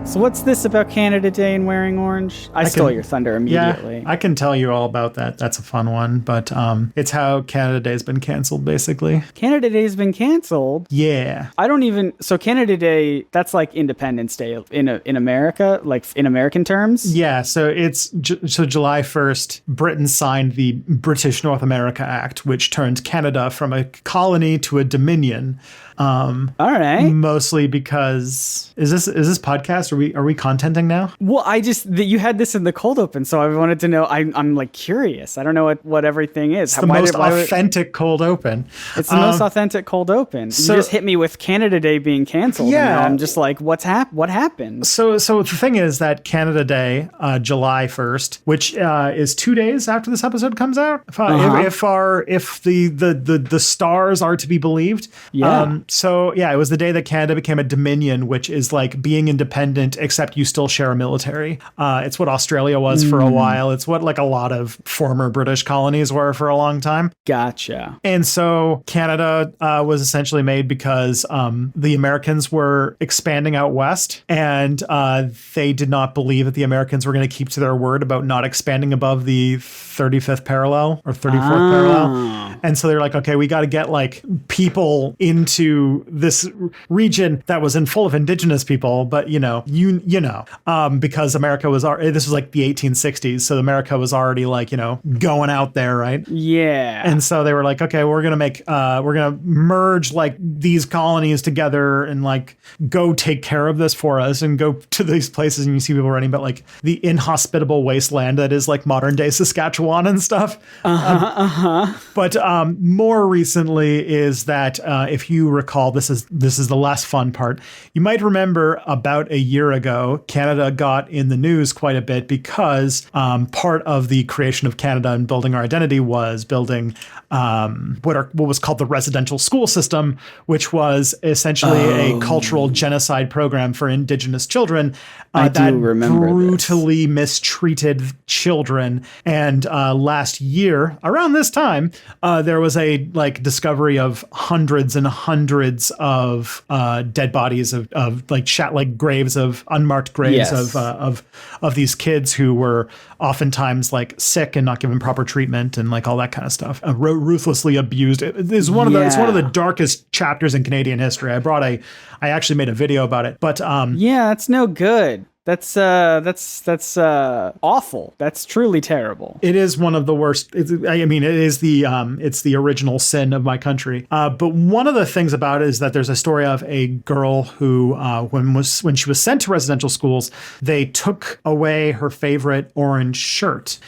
So what's this about Canada Day and wearing orange? I stole your thunder immediately. Yeah, I can tell you all about that. That's a fun one. But it's how Canada Day's been canceled, basically. Canada Day's been canceled? Yeah. I don't even... So Canada Day, that's like Independence Day in America, like in American terms? Yeah, so it's... So July 1st, Britain signed the British North America Act, which turned Canada from a colony to a dominion. All right. Mostly because is this podcast? Are we contenting now? Well, you had this in the cold open, so I wanted to know. I'm like curious. I don't know what everything is. It's the most authentic cold open. It's the most authentic cold open. So, you just hit me with Canada Day being canceled. Yeah, and I'm just like, what happened? So the thing is that Canada Day, July 1st, which is 2 days after this episode comes out, if the stars are to be believed. Yeah. So yeah, it was the day that Canada became a dominion, which is like being independent, except you still share a military. It's what Australia was for a while. It's what like a lot of former British colonies were for a long time. Gotcha. And so Canada was essentially made because the Americans were expanding out west, and they did not believe that the Americans were going to keep to their word about not expanding above the 35th parallel or 34th parallel. And so they're like, okay, we got to get like people into this region that was full of indigenous people, but because America was this was like the 1860s, so America was already like going out there, right? Yeah. And so they were like, okay, we're gonna merge like these colonies together and like go take care of this for us and go to these places, and you see people writing about like the inhospitable wasteland that is like modern day Saskatchewan and stuff. But more recently is that if you recall, this is the less fun part. You might remember about a year ago, Canada got in the news quite a bit because part of the creation of Canada and building our identity was building what was called the residential school system, which was essentially a cultural genocide program for Indigenous children that brutally mistreated children. And last year, around this time, there was a discovery of hundreds and hundreds of dead bodies of graves of unmarked graves of these kids who were oftentially like sick and not given proper treatment and like all that kind of stuff, ruthlessly abused. It's one of the darkest chapters in Canadian history. I actually made a video about it, but that's no good. That's awful. That's truly terrible. It is one of the worst. It's the original sin of my country. But one of the things about it is that there's a story of a girl who, when she was sent to residential schools, they took away her favorite orange shirt.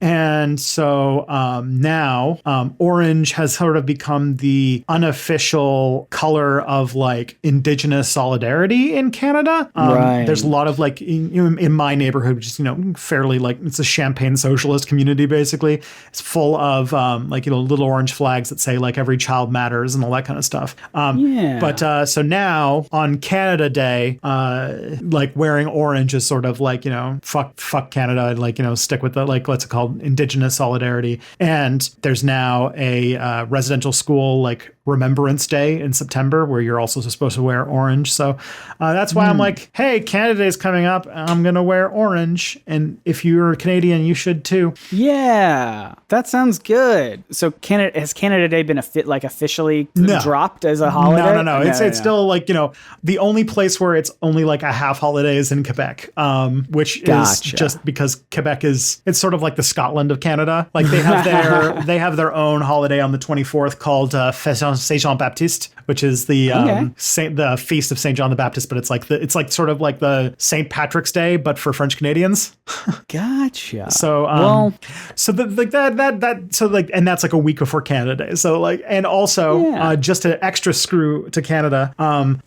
And so now orange has sort of become the unofficial color of like Indigenous solidarity in Canada. Right. There's a lot of like in my neighborhood, which is fairly like it's a champagne socialist community basically. It's full of little orange flags that say like every child matters and all that kind of stuff. But so now on Canada Day, like wearing orange is sort of like fuck Canada, like stick with the like what's it called, Indigenous solidarity. And there's now a residential school like Remembrance Day in September where you're also supposed to wear orange. So that's why I'm like, hey, Canada Day is coming up. I'm going to wear orange. And if you're Canadian, you should too. Yeah, that sounds good. So has Canada Day been officially dropped as a holiday? No. It's still like, the only place where it's only like a half holiday is in Quebec, which is just because Quebec it's sort of like the Scotland of Canada. Like they have their own holiday on the 24th called Saint Jean Baptiste, which is the feast of Saint John the Baptist, but it's like sort of like the Saint Patrick's Day, but for French Canadians. Gotcha. So and that's like a week before Canada Day. So like, and also just an extra screw to Canada,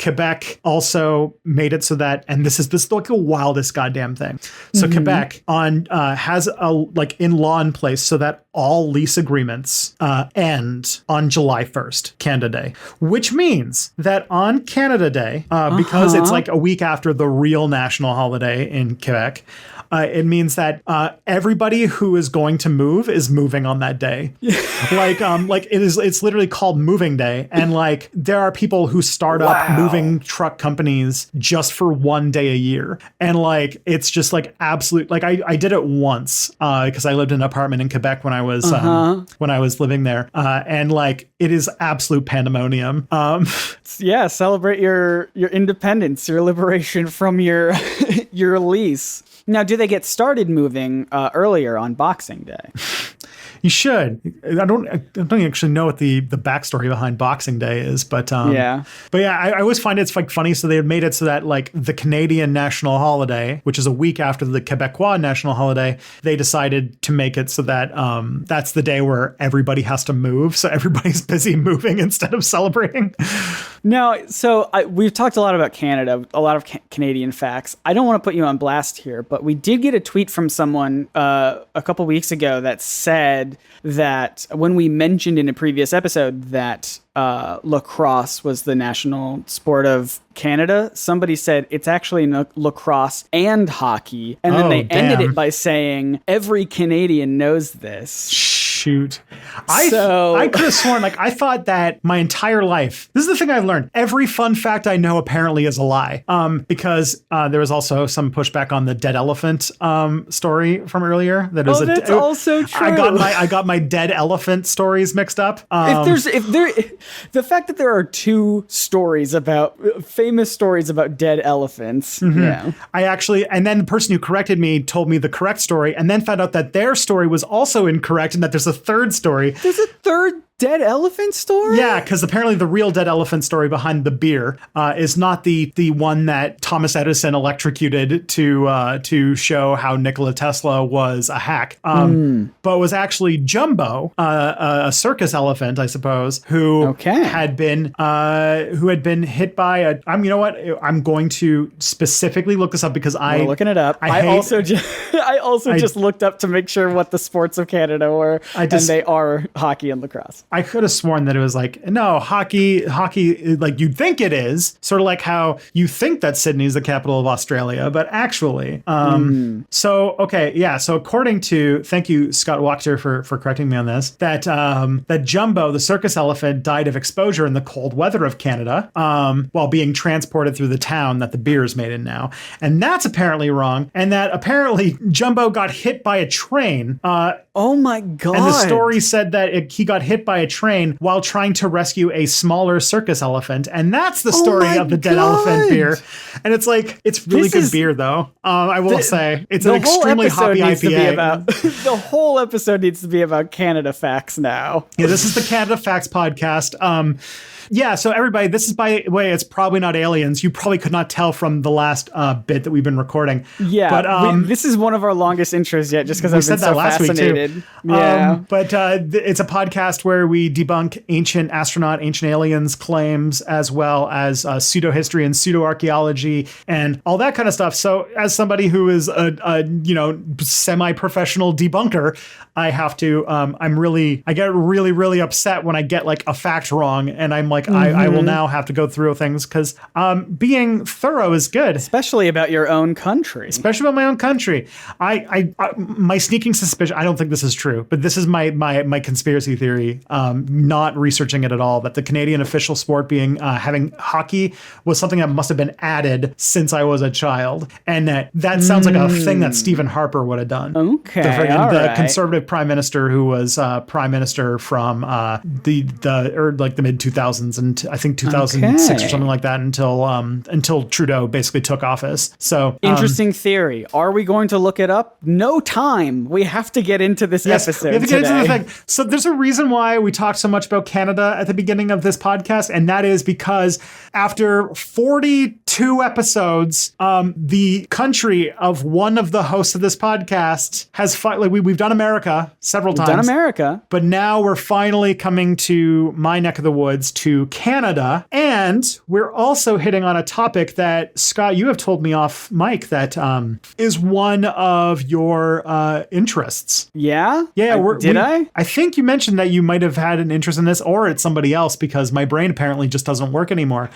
Quebec also made it so that, and this is like the wildest goddamn thing. So Quebec has a like in law in place so that all lease agreements end on July 1st. Canada Day, which means that on Canada Day, because it's like a week after the real national holiday in Quebec, it means that everybody who is going to move is moving on that day. Like it's literally called Moving Day, and like there are people who start up moving truck companies just for one day a year, and like it's just like absolute. Like I did it once because I lived in an apartment in Quebec when I was living there, and like it is absolute pandemonium. Yeah, celebrate your independence, your liberation from your your lease. Now, do they get started moving earlier on Boxing Day? You should. I don't actually know what the backstory behind Boxing Day is, but I always find it's like funny. So they have made it so that like the Canadian national holiday, which is a week after the Quebecois national holiday, they decided to make it so that that's the day where everybody has to move. So everybody's busy moving instead of celebrating. No, so we've talked a lot about Canada, a lot of Canadian facts. I don't want to put you on blast here, but we did get a tweet from someone a couple weeks ago that said that when we mentioned in a previous episode that lacrosse was the national sport of Canada, somebody said it's actually lacrosse and hockey. And then they ended it by saying, every Canadian knows this. Shoot. I could have sworn, like, I thought that my entire life, this is the thing I've learned. Every fun fact I know apparently is a lie. Because there was also some pushback on the dead elephant story from earlier. That's also true. I got my dead elephant stories mixed up. The fact that there are two famous stories about dead elephants. Mm-hmm. Yeah. And then the person who corrected me told me the correct story and then found out that their story was also incorrect and that there's a third story. There's a third dead elephant story? Yeah, because apparently the real dead elephant story behind the beer is not the one that Thomas Edison electrocuted to show how Nikola Tesla was a hack, but was actually Jumbo, a circus elephant, I suppose, who had been hit by a. You know what? I'm going to specifically look this up because We're looking it up. I also just looked up to make sure what the sports of Canada were, and they are hockey and lacrosse. I could have sworn that it was like, no, hockey, like you'd think it is, sort of like how you think that Sydney is the capital of Australia, but actually, so according to, thank you, Scott Wachter, for correcting me on this, that Jumbo, the circus elephant, died of exposure in the cold weather of Canada, while being transported through the town that the beer is made in now. And that's apparently wrong. And that apparently Jumbo got hit by a train. Oh my God. And the story said that he got hit by a train while trying to rescue a smaller circus elephant. And that's the story of the dead elephant beer. And it's like, it's really good beer though. I will say it's an extremely hoppy IPA. The whole episode needs to be about Canada facts now. Yeah, this is the Canada Facts podcast. Yeah, so everybody, this is, by the way, it's probably not aliens. You probably could not tell from the last bit that we've been recording. Yeah, but this is one of our longest intros yet, just because I've been so fascinated. Yeah, but it's a podcast where we debunk ancient aliens claims, as well as pseudo-history and pseudo-archaeology and all that kind of stuff. So as somebody who is a semi-professional debunker, I have to, I get really, really upset when I get like a fact wrong, and I'm like, I will now have to go through things because being thorough is good. Especially about your own country. Especially about my own country. My sneaking suspicion, I don't think this is true, but this is my conspiracy theory, not researching it at all, that the Canadian official sport being having hockey was something that must have been added since I was a child. And that sounds like a thing that Stephen Harper would have done. Okay, the conservative prime minister who was prime minister from the mid 2000s and I think 2006 or something like that until Trudeau basically took office. So interesting theory. Are we going to look it up? No time. We have to get into this episode. We have to get into the thing. So there's a reason why we talked so much about Canada at the beginning of this podcast, and that is because after 42 episodes, the country of one of the hosts of this podcast has we've done America several times. But now we're finally coming to my neck of the woods, to Canada. And we're also hitting on a topic that, Scott, you have told me off mic that is one of your interests. Yeah? Yeah. I? I think you mentioned that you might have had an interest in this, or it's somebody else, because my brain apparently just doesn't work anymore.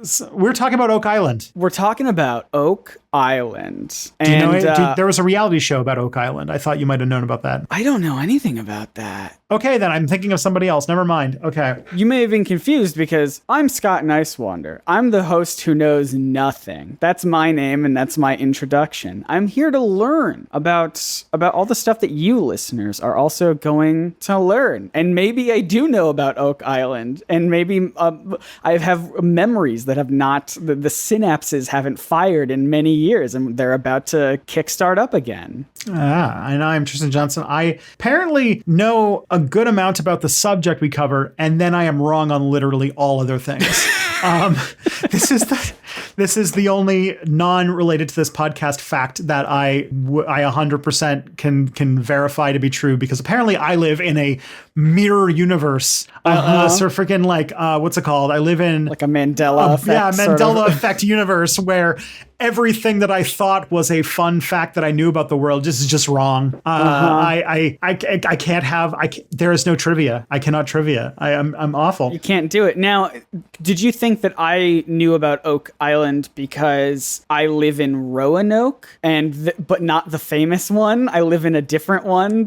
So we're talking about Oak Island. We're talking about Oak Island. Do you know And it? There was a reality show about Oak Island. I thought you might have known about that. I don't know anything about that. Okay, then I'm thinking of somebody else. Never mind. Okay. You may have been confused because I'm Scott Nicewander. I'm the host who knows nothing. That's my name and that's my introduction. I'm here to learn about all the stuff that you listeners are also going to learn. And maybe I do know about Oak Island, and maybe I have memories that have not, the synapses haven't fired in many years, and they're about to kickstart up again. And I'm Tristan Johnson. I apparently know a good amount about the subject we cover, and then I am wrong on literally all other things. This is the only non-related to this podcast fact that I 100% can verify to be true, because apparently I live in a mirror universe. So freaking what's it called? I live in like a Mandela effect. Yeah, Mandela effect universe where everything that I thought was a fun fact that I knew about the world is just wrong. I can't have. There is no trivia. I cannot trivia. I'm awful. You can't do it. Now, did you think that I knew about Oak Island because I live in Roanoke, but not the famous one? I live in a different one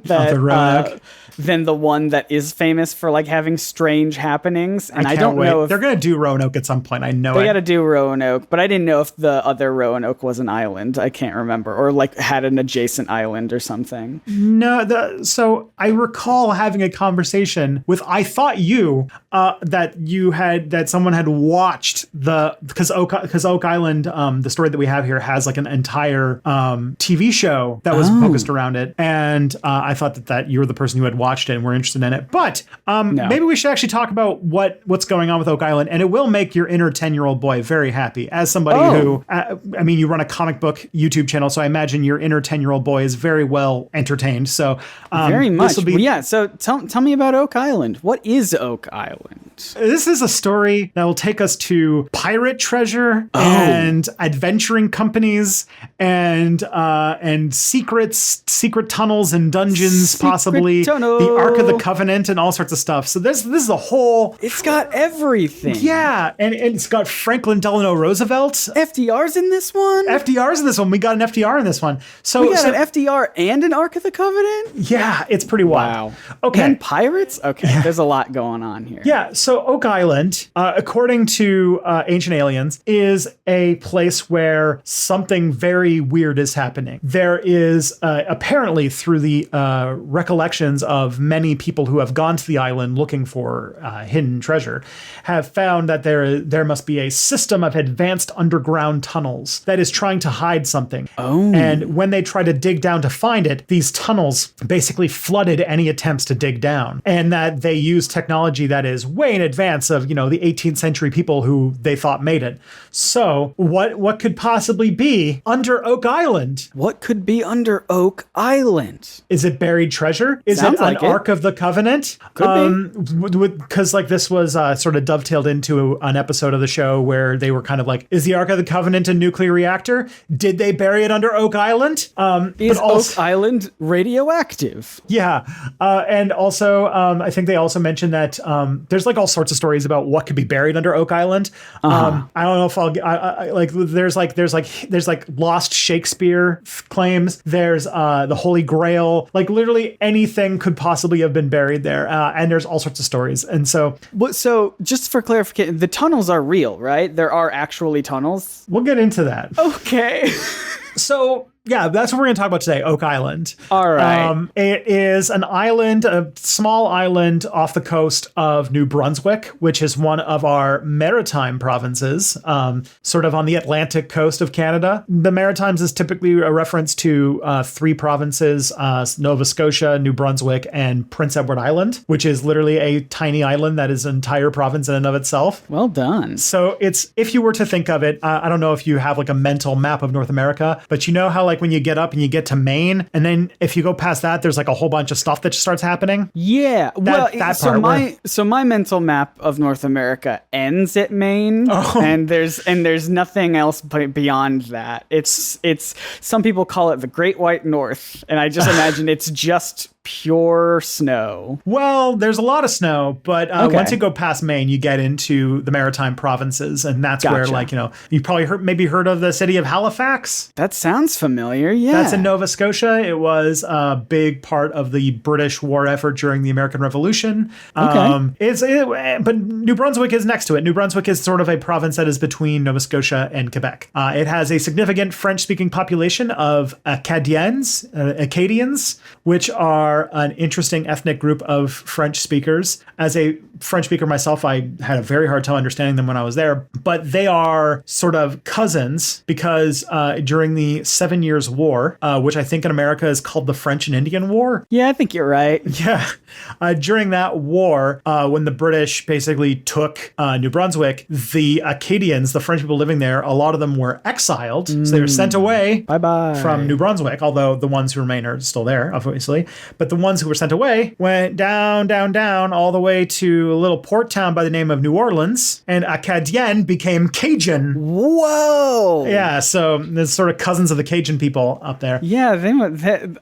than the one that is famous for like having strange happenings. And I don't know if they're gonna do Roanoke at some point. I know they got to do Roanoke, but I didn't know if the other Roanoke was an island. I can't remember, or like had an adjacent island or something. No, so I recall having a conversation with that someone had watched because Oak Island, the story that we have here has like an entire TV show that was focused around it, and I thought that you were the person who had watched it and were interested in it. But No. Maybe we should actually talk about what's going on with Oak Island, and it will make your inner 10-year-old boy very happy. As somebody who, you run a comic book YouTube channel, so I imagine your inner 10-year-old boy is very well entertained. So very much. So tell me about Oak Island. What is Oak Island? This is a story that will take us to pirate treasure and adventuring companies and secret tunnels and dungeons, possibly the Ark of the Covenant and all sorts of stuff. So this is a whole. It's got everything. Yeah, and it's got Franklin Delano Roosevelt. FDR's in this one. FDR's in this one. We got an FDR in this one. So we got an FDR and an Ark of the Covenant. Yeah, it's pretty wild. Wow. Okay. And pirates. Okay, there's a lot going on here. Yeah. So Oak Island, according to Ancient Aliens, is a place where something very weird is happening. There is apparently, through the recollections of many people who have gone to the island looking for hidden treasure, have found that there must be a system of advanced underground tunnels that is trying to hide something. And when they try to dig down to find it, these tunnels basically flooded any attempts to dig down, and that they use technology that is way in advance of the 18th century people who they thought made it. So what could possibly be under Oak Island? What could be under Oak Island? Is it buried treasure? Is Sounds it an like it. Ark of the Covenant? Could be. Because this was sort of dovetailed into an episode of the show where they were kind of like, is the Ark of the Covenant a nuclear reactor? Did they bury it under Oak Island? Is Oak Island radioactive? Yeah. And also, I think they also mentioned that there's like all sorts of stories about what could be buried under Oak Island. I don't know if there's lost Shakespeare claims. There's the Holy Grail. Like literally anything could possibly have been buried there. And there's all sorts of stories. And so just for clarification, the tunnels are real, right? There are actually tunnels. We'll get into that. Okay. So yeah, that's what we're going to talk about today, Oak Island. All right. It is an island, a small island off the coast of New Brunswick, which is one of our maritime provinces, sort of on the Atlantic coast of Canada. The Maritimes is typically a reference to three provinces, Nova Scotia, New Brunswick, and Prince Edward Island, which is literally a tiny island that is an entire province in and of itself. Well done. So it's, if you were to think of it, I don't know if you have like a mental map of North America, but you know how like when you get up and you get to Maine, and then if you go past that, there's like a whole bunch of stuff that just starts happening. Yeah. So my mental map of North America ends at Maine, and there's nothing else beyond that. It's some people call it the Great White North, and I just imagine it's just pure snow. Well, there's a lot of snow, but Okay. once you go past Maine, you get into the maritime provinces, and that's where, Gotcha. like, you probably heard of the city of Halifax. That sounds familiar. Yeah. That's in Nova Scotia. It was a big part of the British war effort during the American Revolution. But New Brunswick is next to it. New Brunswick is sort of a province that is between Nova Scotia and Quebec. It has a significant French-speaking population of Acadians, which are an interesting ethnic group of French speakers. As a French speaker myself, I had a very hard time understanding them when I was there, but they are sort of cousins because during the 7 Years' War, which I think in America is called the French and Indian War. Yeah, I think you're right. Yeah. During that war, when the British basically took New Brunswick, the Acadians, the French people living there, a lot of them were exiled. So they were sent away Bye-bye. from New Brunswick, although the ones who remain are still there, obviously. But the ones who were sent away went down, down, down, all the way to a little port town by the name of New Orleans, and Acadien became Cajun. Whoa. Yeah, so there's sort of cousins of the Cajun people up there. Yeah, they went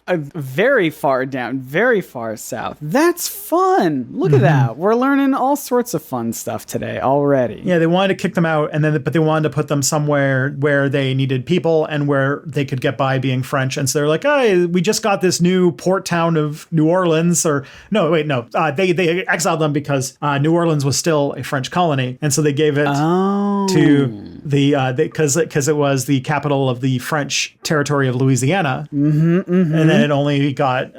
very far down, very far south. That's fun. Look at that. We're learning all sorts of fun stuff today already. Yeah, they wanted to kick them out, but they wanted to put them somewhere where they needed people and where they could get by being French. And so they're like, "Hey, we just got this new port town of New Orleans." They exiled them because New Orleans was still a French colony, and so they gave it to because it was the capital of the French territory of Louisiana, and then it only got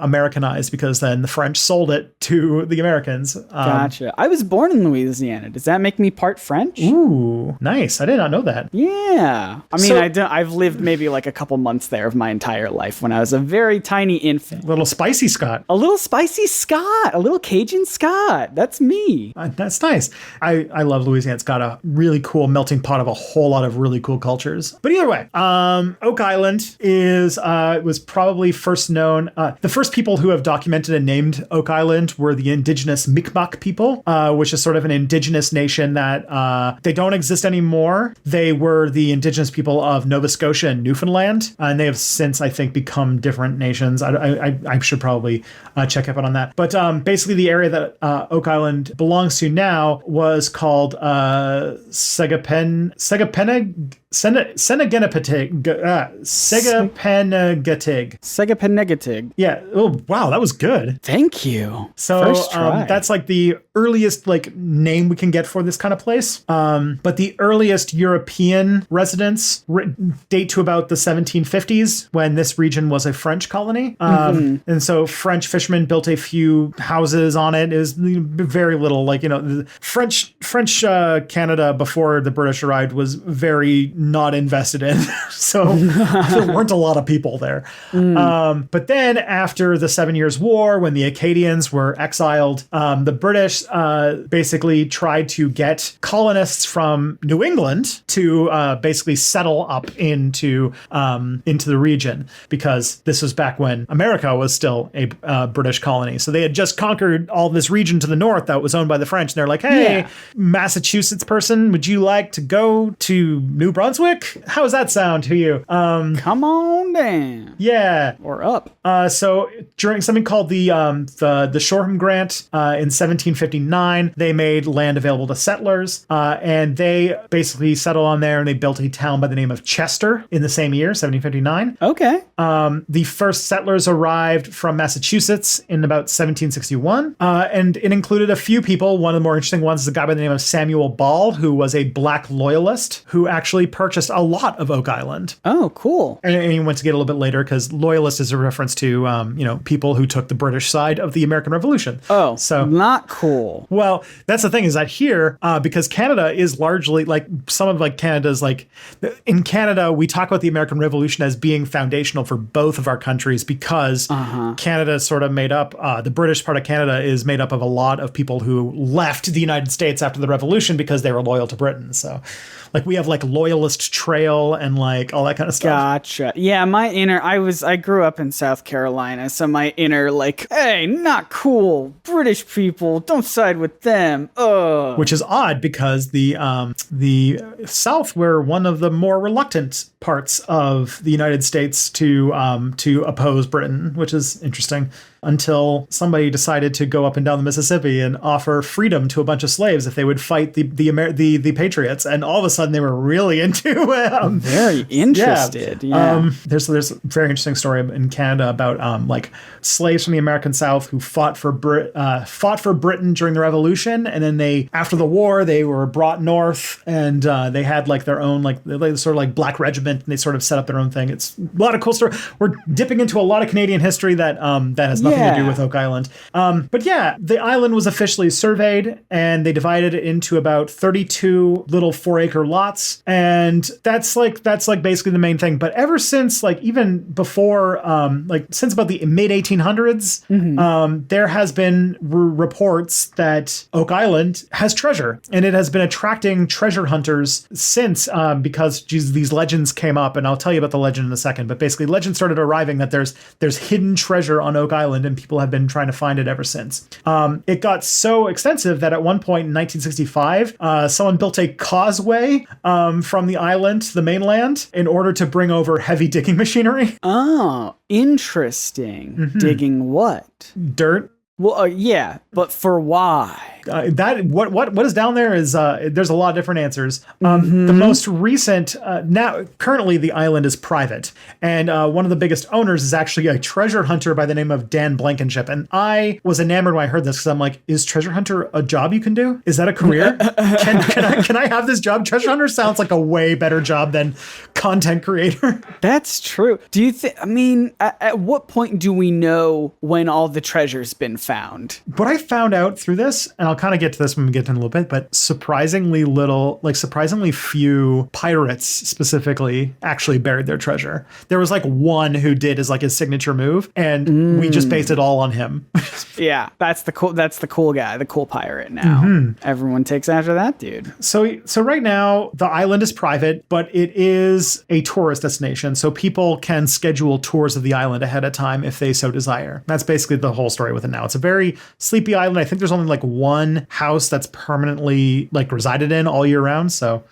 Americanized because then the French sold it to the Americans. Gotcha. I was born in Louisiana. Does that make me part French? Ooh, nice! I did not know that. Yeah. I mean, I've lived maybe like a couple months there of my entire life when I was a very tiny infant. Little spicy Scott. A little spicy Scott, a little Cajun Scott. That's me. That's nice. I love Louisiana. It's got a really cool melting pot of a whole lot of really cool cultures. But either way, Oak Island was probably first known. The first people who have documented and named Oak Island were the indigenous Mi'kmaq people, which is sort of an indigenous nation that they don't exist anymore. They were the indigenous people of Nova Scotia and Newfoundland, and they have since, I think, become different nations. I should probably check up on that. But basically, the area that Oak Island belongs to now was called Segapenegatig. Yeah. Oh, wow. That was good. Thank you. So First try. that's like the earliest name we can get for this kind of place. But the earliest European residents date to about the 1750s when this region was a French colony. And so French fishermen built a few houses on it. It was very little, French Canada before the British arrived was very not invested in. So there weren't a lot of people there. But then after the 7 Years' War, when the Acadians were exiled, the British basically tried to get colonists from New England to basically settle up into the region, because this was back when America was still a British colony. So they had just conquered all this region to the north that was owned by the French. And they're like, "Hey, Massachusetts person, would you like to go to New Brunswick? How does that sound to you?" Come on down. Yeah. Or up. So during something called the Shoreham Grant in 1759, they made land available to settlers, and they basically settled on there, and they built a town by the name of Chester in the same year, 1759. Okay. The first settlers arrived from Massachusetts in about 1761, and it included a few people. One of the more interesting ones is a guy by the name of Samuel Ball, who was a black loyalist who actually purchased a lot of Oak Island. Oh, cool. And he went to get a little bit later because loyalist is a reference to, people who took the British side of the American Revolution. Oh, so not cool. Well, that's the thing is that here, because Canada is largely some of Canada's in Canada, we talk about the American Revolution as being foundational for both of our countries because Canada is sort of made up, the British part of Canada is made up of a lot of people who left the United States after the Revolution because they were loyal to Britain. So we have Loyalist Trail and all that kind of stuff. Gotcha. Yeah, I grew up in South Carolina, so my inner hey, not cool. British people, don't side with them. Ugh. Which is odd because the South were one of the more reluctant parts of the United States to oppose Britain, which is interesting. until somebody decided to go up and down the Mississippi and offer freedom to a bunch of slaves if they would fight the Patriots. And all of a sudden they were really into very interested. Yeah. There's a very interesting story in Canada about like slaves from the American South who fought for Britain during the Revolution, and then after the war they were brought north, and they had like their own like sort of like Black Regiment, and they sort of set up their own thing. It's a lot of cool story. We're dipping into a lot of Canadian history that has nothing to do with Oak Island. But yeah, the island was officially surveyed, and they divided it into about 32 little 4-acre lots, and that's like basically the main thing. But ever since like even before since about the mid 1800s, there has been reports that Oak Island has treasure, and it has been attracting treasure hunters since because these legends came up, and I'll tell you about the legend in a second. But basically, legends started arriving that there's hidden treasure on Oak Island, and people have been trying to find it ever since. It got so extensive that at one point in 1965, someone built a causeway from the island to the mainland in order to bring over heavy digging machinery. Oh, interesting. Digging what? Dirt. Well, yeah, but for why? What is down there is there's a lot of different answers. The most recent currently the island is private, and one of the biggest owners is actually a treasure hunter by the name of Dan Blankenship. And I was enamored when I heard this, because I'm like, is treasure hunter a job you can do? Is that a career? Can I have this job? Treasure hunter sounds like a way better job than content creator. That's true. Do you think? I mean, at what point do we know when all the treasure's been found? What I found out through this, and I'll kind of get to this when we get in a little bit, but surprisingly few pirates specifically actually buried their treasure. There was like one who did as like his signature move, and we just based it all on him. Yeah, that's the cool guy, the cool pirate now. Everyone takes after that dude. So right now the island is private, but it is a tourist destination, so people can schedule tours of the island ahead of time if they so desire. That's basically the whole story with it now. It's a very sleepy island. I think there's only like one house that's permanently like resided in all year round. So,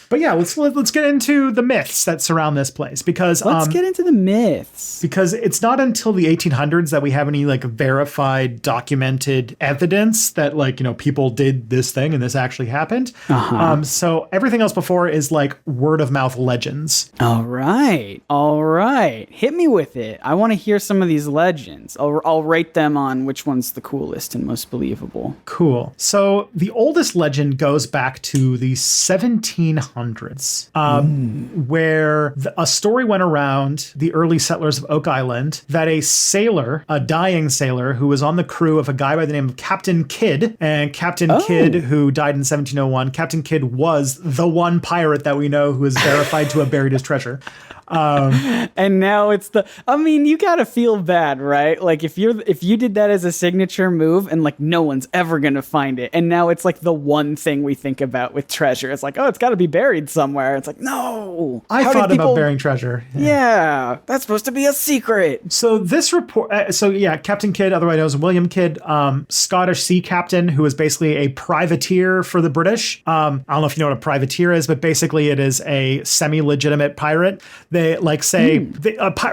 but yeah, let's get into the myths that surround this place, because let's get into the myths, because it's not until the 1800s that we have any like verified, documented evidence that like, people did this thing and this actually happened. So everything else before is like word of mouth legends. All right, hit me with it. I want to hear some of these legends. I'll rate them on which one's the coolest and most believable. Cool. So the oldest legend goes back to the 1700s. Where a story went around the early settlers of Oak Island that a dying sailor who was on the crew of a guy by the name of Captain Kidd, and Captain Kidd, who died in 1701, Captain Kidd was the one pirate that we know who is verified to have buried his treasure. And now it's you gotta feel bad, right? Like if you did that as a signature move and like no one's ever gonna find it, and now it's like the one thing we think about with treasure. It's like, oh, it's gotta be buried somewhere. It's like, no. I thought about burying treasure. Yeah, that's supposed to be a secret. So this report, Captain Kidd, otherwise known as William Kidd, Scottish sea captain who was basically a privateer for the British. I don't know if you know what a privateer is, but basically it is a semi-legitimate pirate. They like say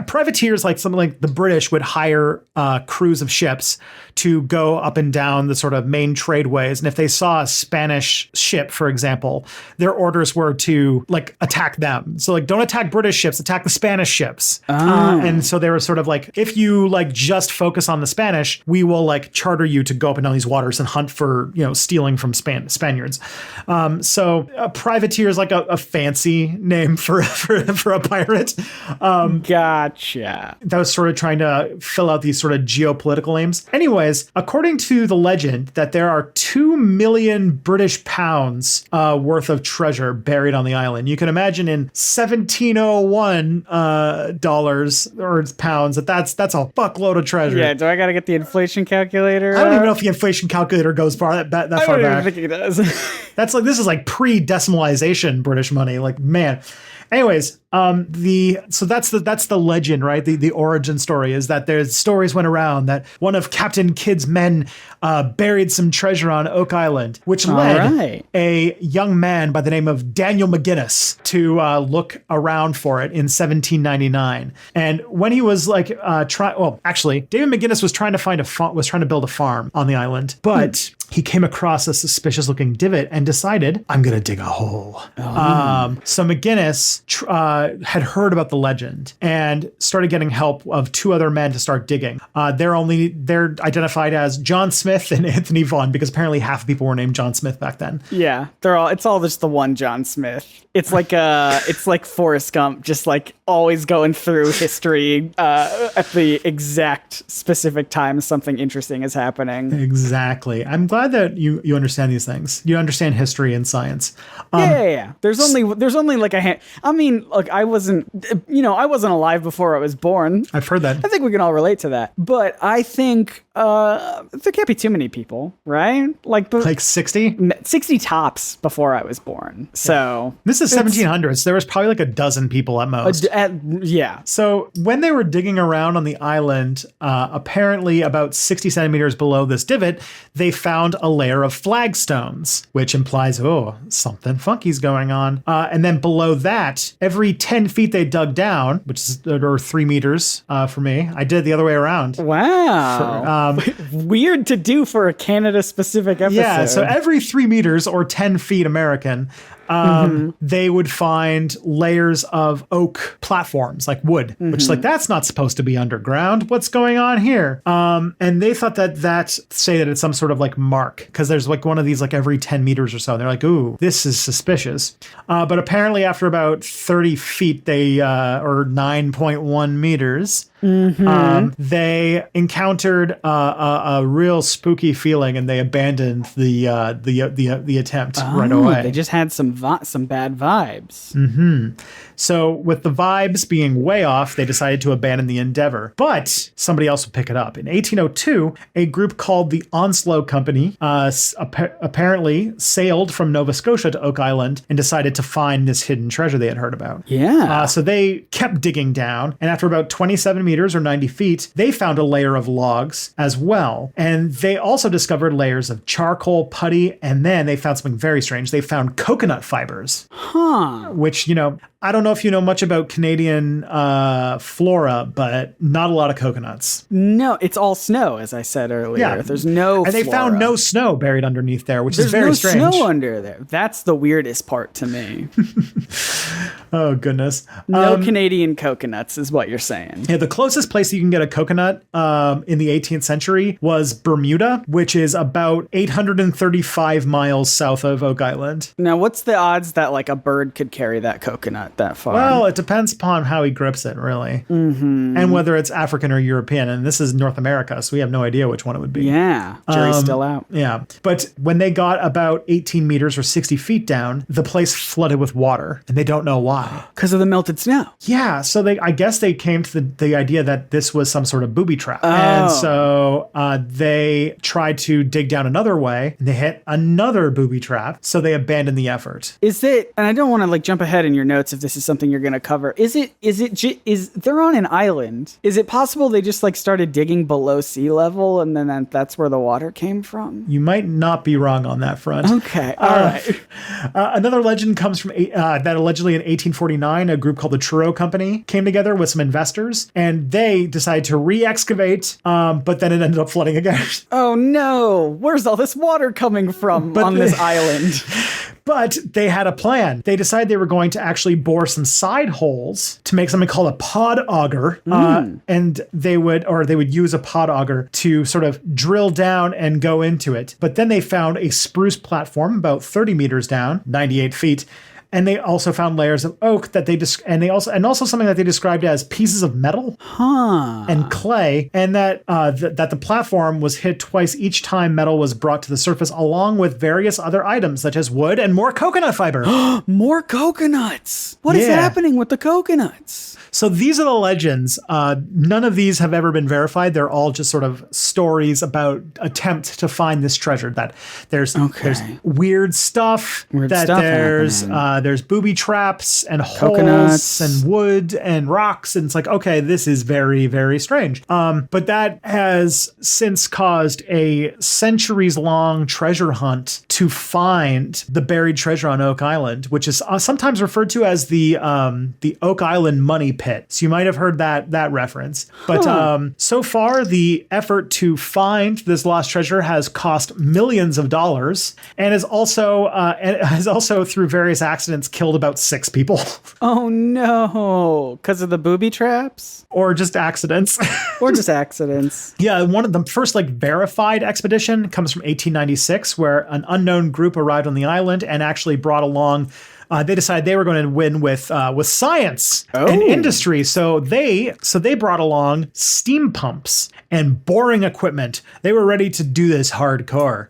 privateers, like something like the British would hire crews of ships to go up and down the sort of main tradeways. And if they saw a Spanish ship, for example, their orders were to like attack them. So like, don't attack British ships, attack the Spanish ships. And so they were sort of like, if you like just focus on the Spanish, we will like charter you to go up and down these waters and hunt for, stealing from Spaniards. So a privateer is like a fancy name for a pirate. Gotcha. That was sort of trying to fill out these sort of geopolitical names. Anyways, according to the legend, that there are 2 million British pounds worth of treasure buried on the island. You can imagine in 1701 dollars or pounds that's a fuckload of treasure. Yeah, do I gotta get the inflation calculator? I don't even know if the inflation calculator goes that far back. I don't even think it does. That's like, this is like pre-decimalization British money. Like, man. Anyways, so that's the legend, right? The origin story is that there's stories went around that one of Captain Kidd's men buried some treasure on Oak Island, which led a young man by the name of Daniel McGinnis to look around for it in 1799. And when he was like actually, David McGinnis was trying to build a farm on the island, but he came across a suspicious looking divot and decided, I'm going to dig a hole. So McGinnis had heard about the legend and started getting help of two other men to start digging. They're identified as John Smith and Anthony Vaughan, because apparently half the people were named John Smith back then. Yeah, it's all just the one John Smith. It's like Forrest Gump, just like always going through history at the exact specific time something interesting is happening. Exactly. I'm glad that you understand these things. You understand history and science. Yeah. There's only like a hand. I mean, look, I wasn't alive before I was born. I've heard that. I think we can all relate to that. But I think there can't be too many people, right? Like 60 tops before I was born. So this is 1700s. There was probably like a dozen people at most. Yeah. So when they were digging around on the island, apparently about 60 centimeters below this divot, they found a layer of flagstones, which implies, something funky's going on. And then below that, every 10 feet they dug down, which is or 3 meters for me. I did it the other way around. Wow. Weird to do for a Canada-specific episode. Yeah, so every 3 meters or 10 feet American, they would find layers of oak platforms, like wood, which is like, that's not supposed to be underground. What's going on here? And they thought that it's some sort of like mark, because there's like one of these like every 10 meters or so. And they're like, ooh, this is suspicious. But apparently after about 30 feet, or 9.1 meters, they encountered a real spooky feeling, and they abandoned the attempt right away. They just had some bad vibes. So with the vibes being way off, they decided to abandon the endeavor. But somebody else would pick it up. In 1802, a group called the Onslow Company apparently sailed from Nova Scotia to Oak Island and decided to find this hidden treasure they had heard about. Yeah. So they kept digging down, and after about 27 meters or 90 feet, they found a layer of logs as well. And they also discovered layers of charcoal, putty, and then they found something very strange. They found coconut fibers. Which, I don't know if you know much about Canadian flora, but not a lot of coconuts. No, it's all snow, as I said earlier. Yeah. There's no And they flora. found no snow buried underneath there, which is very There's strange. no snow under there. That's the weirdest part to me. Oh, goodness. No Canadian coconuts is what you're saying. Yeah, the closest place you can get a coconut in the 18th century was Bermuda, which is about 835 miles south of Oak Island. Now, what's the odds that like a bird could carry that coconut that far? Well, it depends upon how he grips it, really. And whether it's African or European. And this is North America, so we have no idea which one it would be. Yeah, jury's still out. Yeah. But when they got about 18 meters or 60 feet down, the place flooded with water, and they don't know why. Because of the melted snow. Yeah, so I guess they came to the idea that this was some sort of booby trap. And so they tried to dig down another way, and they hit another booby trap, so they abandoned the effort. Is it, and I don't want to like jump ahead in your notes if this is something you're going to cover, is they're on an island. Is it possible they just like started digging below sea level, and then that's where the water came from? You might not be wrong on that front. Okay, all right. Another legend comes from that allegedly in 1849, a group called the Truro Company came together with some investors, and they decided to re-excavate, but then it ended up flooding again. Oh no, where's all this water coming from this island? But they had a plan. They decided they were going to actually bore some side holes to make something called a pod auger. And they would use a pod auger to sort of drill down and go into it. But then they found a spruce platform about 30 meters down, 98 feet. And they also found layers of oak that and also something that they described as pieces of metal and clay, and that that the platform was hit twice each time metal was brought to the surface, along with various other items such as wood and more coconut fiber. More coconuts. What is happening with the coconuts? So these are the legends. None of these have ever been verified. They're all just sort of stories about attempt to find this treasure. That there's weird stuff. There's booby traps and coconuts holes and wood and rocks, and it's like, okay, this is very, very strange. But that has since caused a centuries-long treasure hunt to find the buried treasure on Oak Island, which is sometimes referred to as the Oak Island money pit. So you might have heard that reference. But so far, the effort to find this lost treasure has cost millions of dollars, and has also through various accidents killed about 6 people. Oh no, because of the booby traps? Or just accidents. Yeah, one of the first verified expedition comes from 1896, where an unknown group arrived on the island and actually brought along. They decided they were going to win with science and industry, so they brought along steam pumps and boring equipment. They were ready to do this hardcore.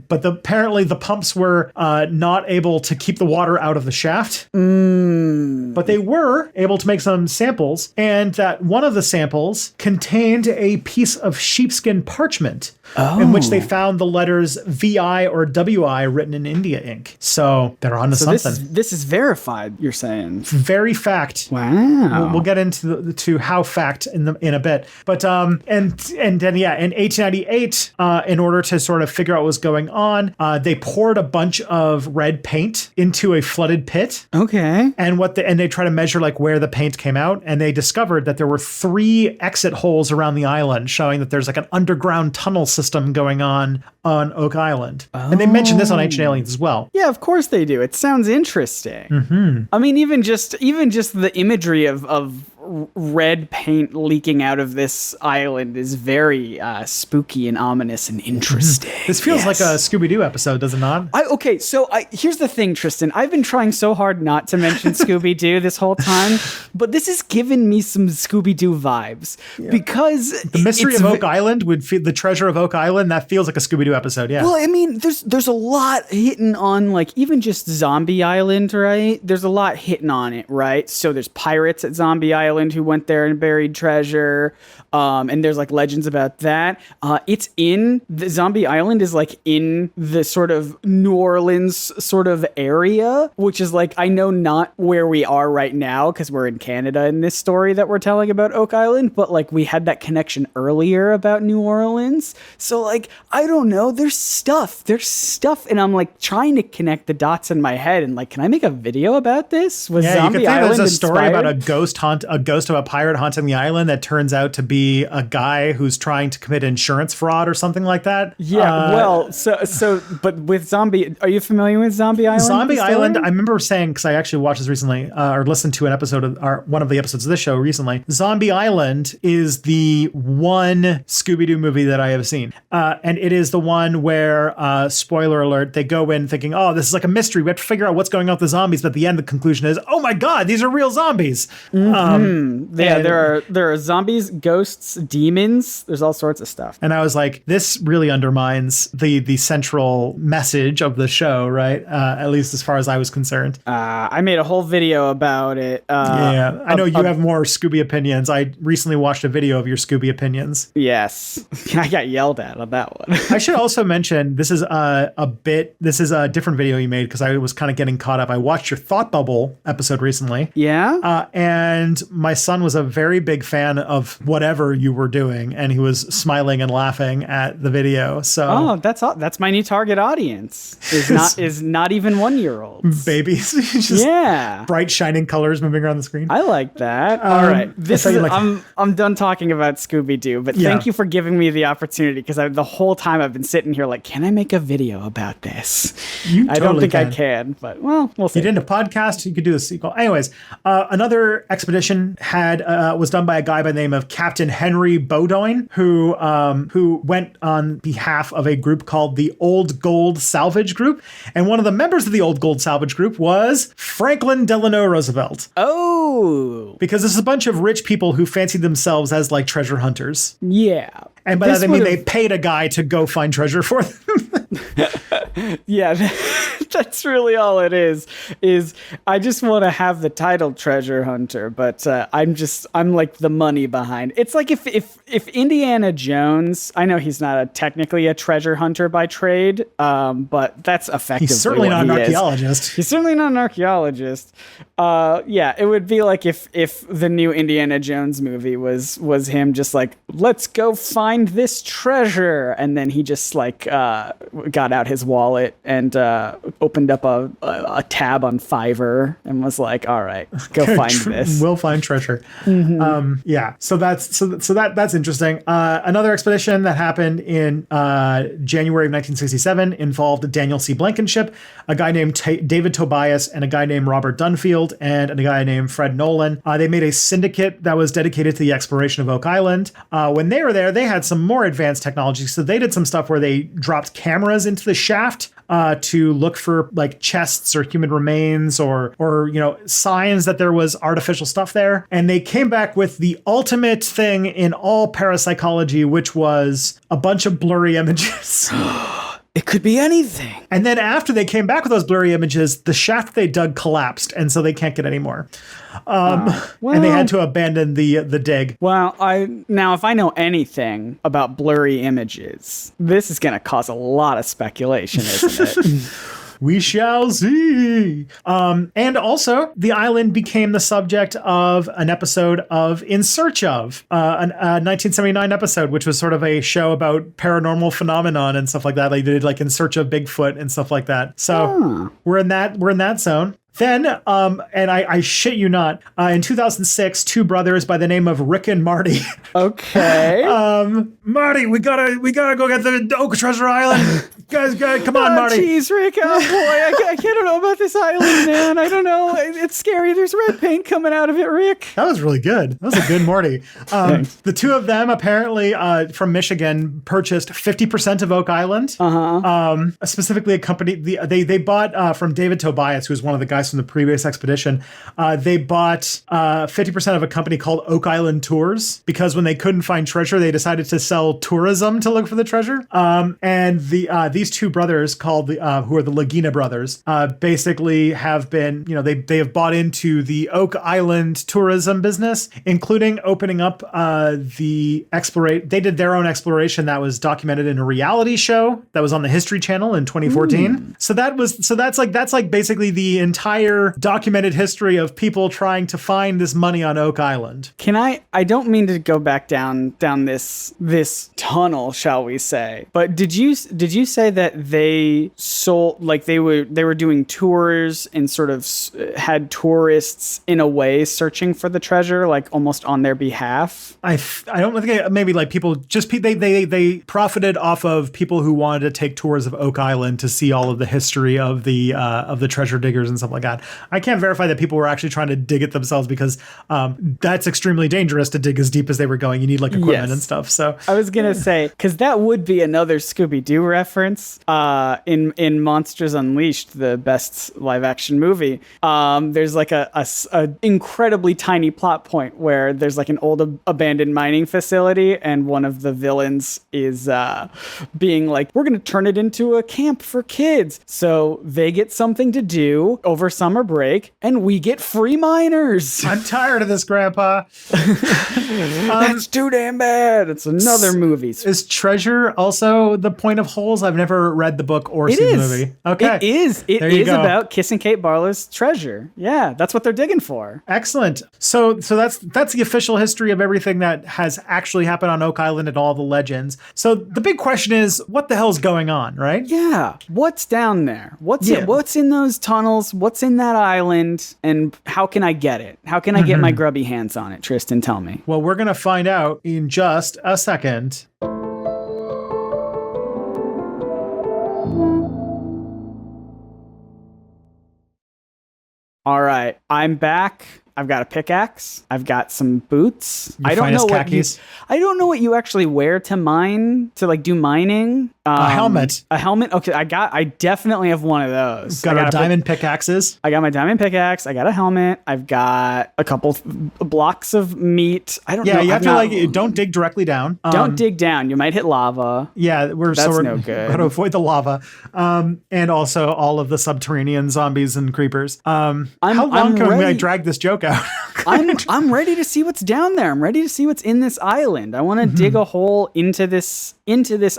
But apparently the pumps were not able to keep the water out of the shaft. But they were able to make some samples, and that one of the samples contained a piece of sheepskin parchment in which they found the letters VI or WI written in India ink. So they're onto something. This is verified, you're saying? Very fact. Wow. We'll get into to how fact in a bit. But and then in 1898, in order to sort of figure out what was going on, they poured a bunch of red paint into a flooded pit. Okay. And they try to measure where the paint came out, and they discovered that there were 3 exit holes around the island, showing that there's an underground tunnel system going on Oak Island. And they mentioned this on Ancient Aliens as well. Yeah, of course they do. It sounds interesting. I mean, even just the imagery of red paint leaking out of this island is very spooky and ominous and interesting. This feels like a Scooby-Doo episode, does it not? Here's the thing, Tristan. I've been trying so hard not to mention Scooby-Doo this whole time, but this has given me some Scooby-Doo vibes because the mystery of Oak Island the treasure of Oak Island. That feels like a Scooby-Doo episode. Yeah. Well, I mean, there's a lot hitting on even just Zombie Island, right? There's a lot hitting on it, right? So there's pirates at Zombie Island who went there and buried treasure. And there's legends about that. It's in the Zombie Island is in the sort of New Orleans sort of area, which is I know not where we are right now because we're in Canada in this story that we're telling about Oak Island, but we had that connection earlier about New Orleans. So I don't know, there's stuff, and I'm trying to connect the dots in my head and can I make a video about this? Was Zombie you could think Island there's a story inspired? about a ghost of a pirate haunting the island that turns out to be a guy who's trying to commit insurance fraud or something like that. Yeah, but with Zombie, are you familiar with Zombie Island? Zombie Island, I remember saying, because I actually watched this recently, or listened to an episode of one of the episodes of this show recently. Zombie Island is the one Scooby-Doo movie that I have seen. And it is the one where, spoiler alert, they go in thinking, oh, this is a mystery. We have to figure out what's going on with the zombies. But at the end, the conclusion is, oh my God, these are real zombies. There are zombies, ghosts, demons. There's all sorts of stuff. And I was like, this really undermines the central message of the show, right? At least as far as I was concerned. I made a whole video about it. I know you have more Scooby opinions. I recently watched a video of your Scooby opinions. Yes. I got yelled at on that one. I should also mention, this is a different video you made because I was kind of getting caught up. I watched your Thought Bubble episode recently. Yeah? And my son was a very big fan of whatever you were doing, and he was smiling and laughing at the video. So that's my new target audience. Is not even 1-year-olds. Babies. Just bright shining colors moving around the screen. I like that. All right. I'm done talking about Scooby-Doo, but thank you for giving me the opportunity because the whole time I've been sitting here can I make a video about this? I don't think I can, but we'll see. You did a podcast, you could do a sequel. Anyways, another expedition had was done by a guy by the name of Captain Henry Bowdoin, who went on behalf of a group called the Old Gold Salvage Group. And one of the members of the Old Gold Salvage Group was Franklin Delano Roosevelt. Oh. Because this is a bunch of rich people who fancied themselves as like treasure hunters. Yeah. And by that I mean they paid a guy to go find treasure for them. Yeah, that's really all it is I just want to have the title treasure hunter, but I'm like the money behind. It's like if Indiana Jones, I know he's not technically a treasure hunter by trade, but that's effectively he's certainly not an archaeologist. He's certainly not an archaeologist. Yeah, it would be like if the new Indiana Jones movie was him just like, let's go find this treasure, and then he just like got out his wallet and opened up a tab on Fiverr and was like, all right, go find this. We'll find treasure. Mm-hmm. Yeah. So that's interesting. Another expedition that happened in January of 1967 involved Daniel C. Blankenship, a guy named David Tobias, and a guy named Robert Dunfield, and a guy named Fred Nolan. They made a syndicate that was dedicated to the exploration of Oak Island. When they were there, they had some more advanced technology. So they did some stuff where they dropped cameras into the shaft to look for like chests or human remains or signs that there was artificial stuff there. And they came back with the ultimate thing in all parapsychology, which was a bunch of blurry images. It could be anything. And then after they came back with those blurry images, the shaft they dug collapsed, and so they can't get any more. And they had to abandon the dig. Well, if I know anything about blurry images, this is going to cause a lot of speculation, isn't it? We shall see. And also, the island became the subject of an episode of In Search Of, a 1979 episode, which was sort of a show about paranormal phenomenon and stuff like that. They did like In Search of Bigfoot and stuff like that. So we're in that zone. Then, and I shit you not, in 2006, two brothers by the name of Rick and Marty. Okay. Marty, we gotta go get the Oak Treasure Island. Guys, come on, Marty. Jeez, Rick. Oh boy, I don't know about this island, man. I don't know. It's scary. There's red paint coming out of it, Rick. That was really good. That was a good Morty. The two of them apparently from Michigan purchased 50% of Oak Island. Specifically, a company they bought from David Tobias, who was one of the guys from the previous expedition. They bought 50% of a company called Oak Island Tours because when they couldn't find treasure, they decided to sell tourism to look for the treasure. And these two brothers called who are the Lagina brothers basically have been, they have bought into the Oak Island tourism business, including opening up the exploration. They did their own exploration that was documented in a reality show that was on the History Channel in 2014. So that's like basically the entire documented history of people trying to find this money on Oak Island. I don't mean to go back down this tunnel, shall we say, but did you say that they sold, like they were doing tours and sort of had tourists in a way searching for the treasure, like almost on their behalf? I don't think maybe like people just they profited off of people who wanted to take tours of Oak Island to see all of the history of the treasure diggers and stuff like that. I can't verify that people were actually trying to dig it themselves because that's extremely dangerous to dig as deep as they were going. You need like equipment and stuff. So I was gonna say, because that would be another Scooby-Doo reference in Monsters Unleashed, the best live action movie. There's like a incredibly tiny plot point where there's like an old abandoned mining facility, and one of the villains is being like, we're gonna turn it into a camp for kids, so they get something to do over summer break, and we get free miners. I'm tired of this, Grandpa. That's too damn bad. It's another movie. Is treasure also the point of holes? I've never read the book or seen the movie. Okay. It is. It is about Kiss and Kate Barlow's treasure. Yeah, that's what they're digging for. Excellent. So that's the official history of everything that has actually happened on Oak Island and all the legends. So the big question is, what the hell's going on, right? Yeah. What's down there? What's in those tunnels? What's in that island? And how can I get it? How can I get my grubby hands on it? Tristan, tell me. Well, we're going to find out in just a second. All right, I'm back. I've got a pickaxe. I've got some boots. Your finest khakis. I don't know what you actually wear to mine, to like do mining. A helmet. A helmet. Okay, I definitely have one of those. Got our diamond pickaxes. I got my diamond pickaxe. I got a helmet. I've got a couple blocks of meat. I don't know. Yeah, you have to don't dig directly down. Don't dig down. You might hit lava. Yeah, we're no good. Got to avoid the lava, and also all of the subterranean zombies and creepers. How long can I drag this joke out? I'm ready to see what's down there. I'm ready to see what's in this island. I want to dig a hole into this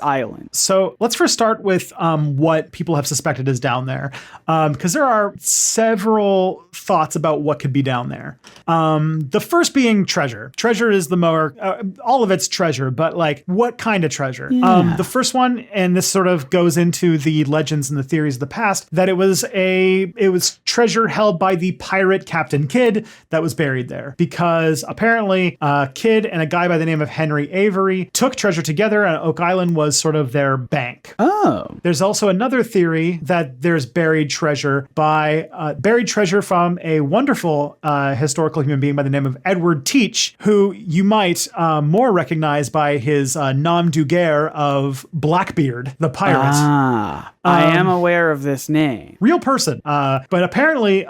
island. So let's first start with what people have suspected is down there, because there are several thoughts about what could be down there. The first being treasure. Treasure is the more all of it's treasure, but like what kind of treasure? Yeah. The first one, and this sort of goes into the legends and the theories of the past, that it was treasure held by the pirate Captain Kidd that was buried there, because apparently Kidd and a guy by the name of Henry Avery took treasure together, and Oak Island was sort of their bank. Oh. There's also another theory that there's buried treasure from a wonderful historical human being by the name of Edward Teach, who you might more recognize by his nom de guerre of Blackbeard, the pirate. I am aware of this name. Real person. But apparently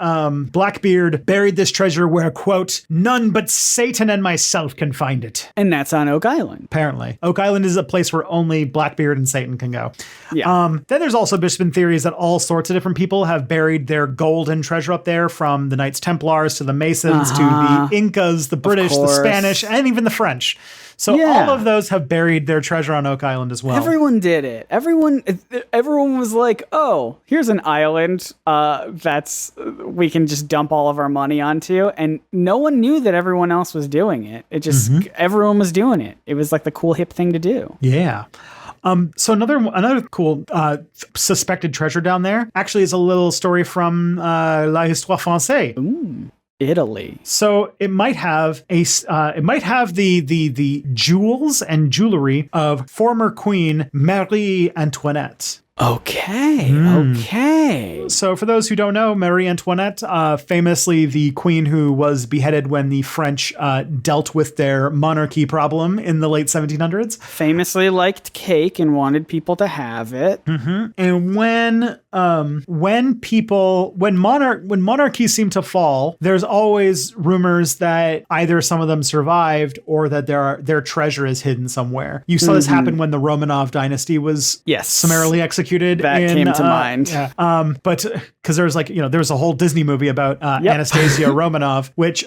Blackbeard buried this treasure where, quote, none but Satan and myself can find it. And that's on Oak Island. Apparently. Oak Island is a place where only Blackbeard and Satan can go. Yeah. Then there's also been theories that all sorts of different people have buried their gold and treasure up there, from the Knights Templars to the Masons to the Incas, the British, the Spanish, and even the French. So all of those have buried their treasure on Oak Island as well. Everyone did it. Everyone was like, oh, here's an island we can just dump all of our money onto. And no one knew that everyone else was doing it. It just, everyone was doing it. It was like the cool hip thing to do. Yeah. So another cool suspected treasure down there actually is a little story from La Histoire Française. Ooh. Italy. So it might have the jewels and jewelry of former Queen Marie Antoinette. Okay. So for those who don't know, Marie Antoinette, famously the queen who was beheaded when the French dealt with their monarchy problem in the late 1700s. Famously liked cake and wanted people to have it. And when monarchies seem to fall, there's always rumors that either some of them survived or that their treasure is hidden somewhere. You saw this happen when the Romanov dynasty was summarily executed. That came to mind. Yeah. But because there was there was a whole Disney movie about Anastasia Romanov, which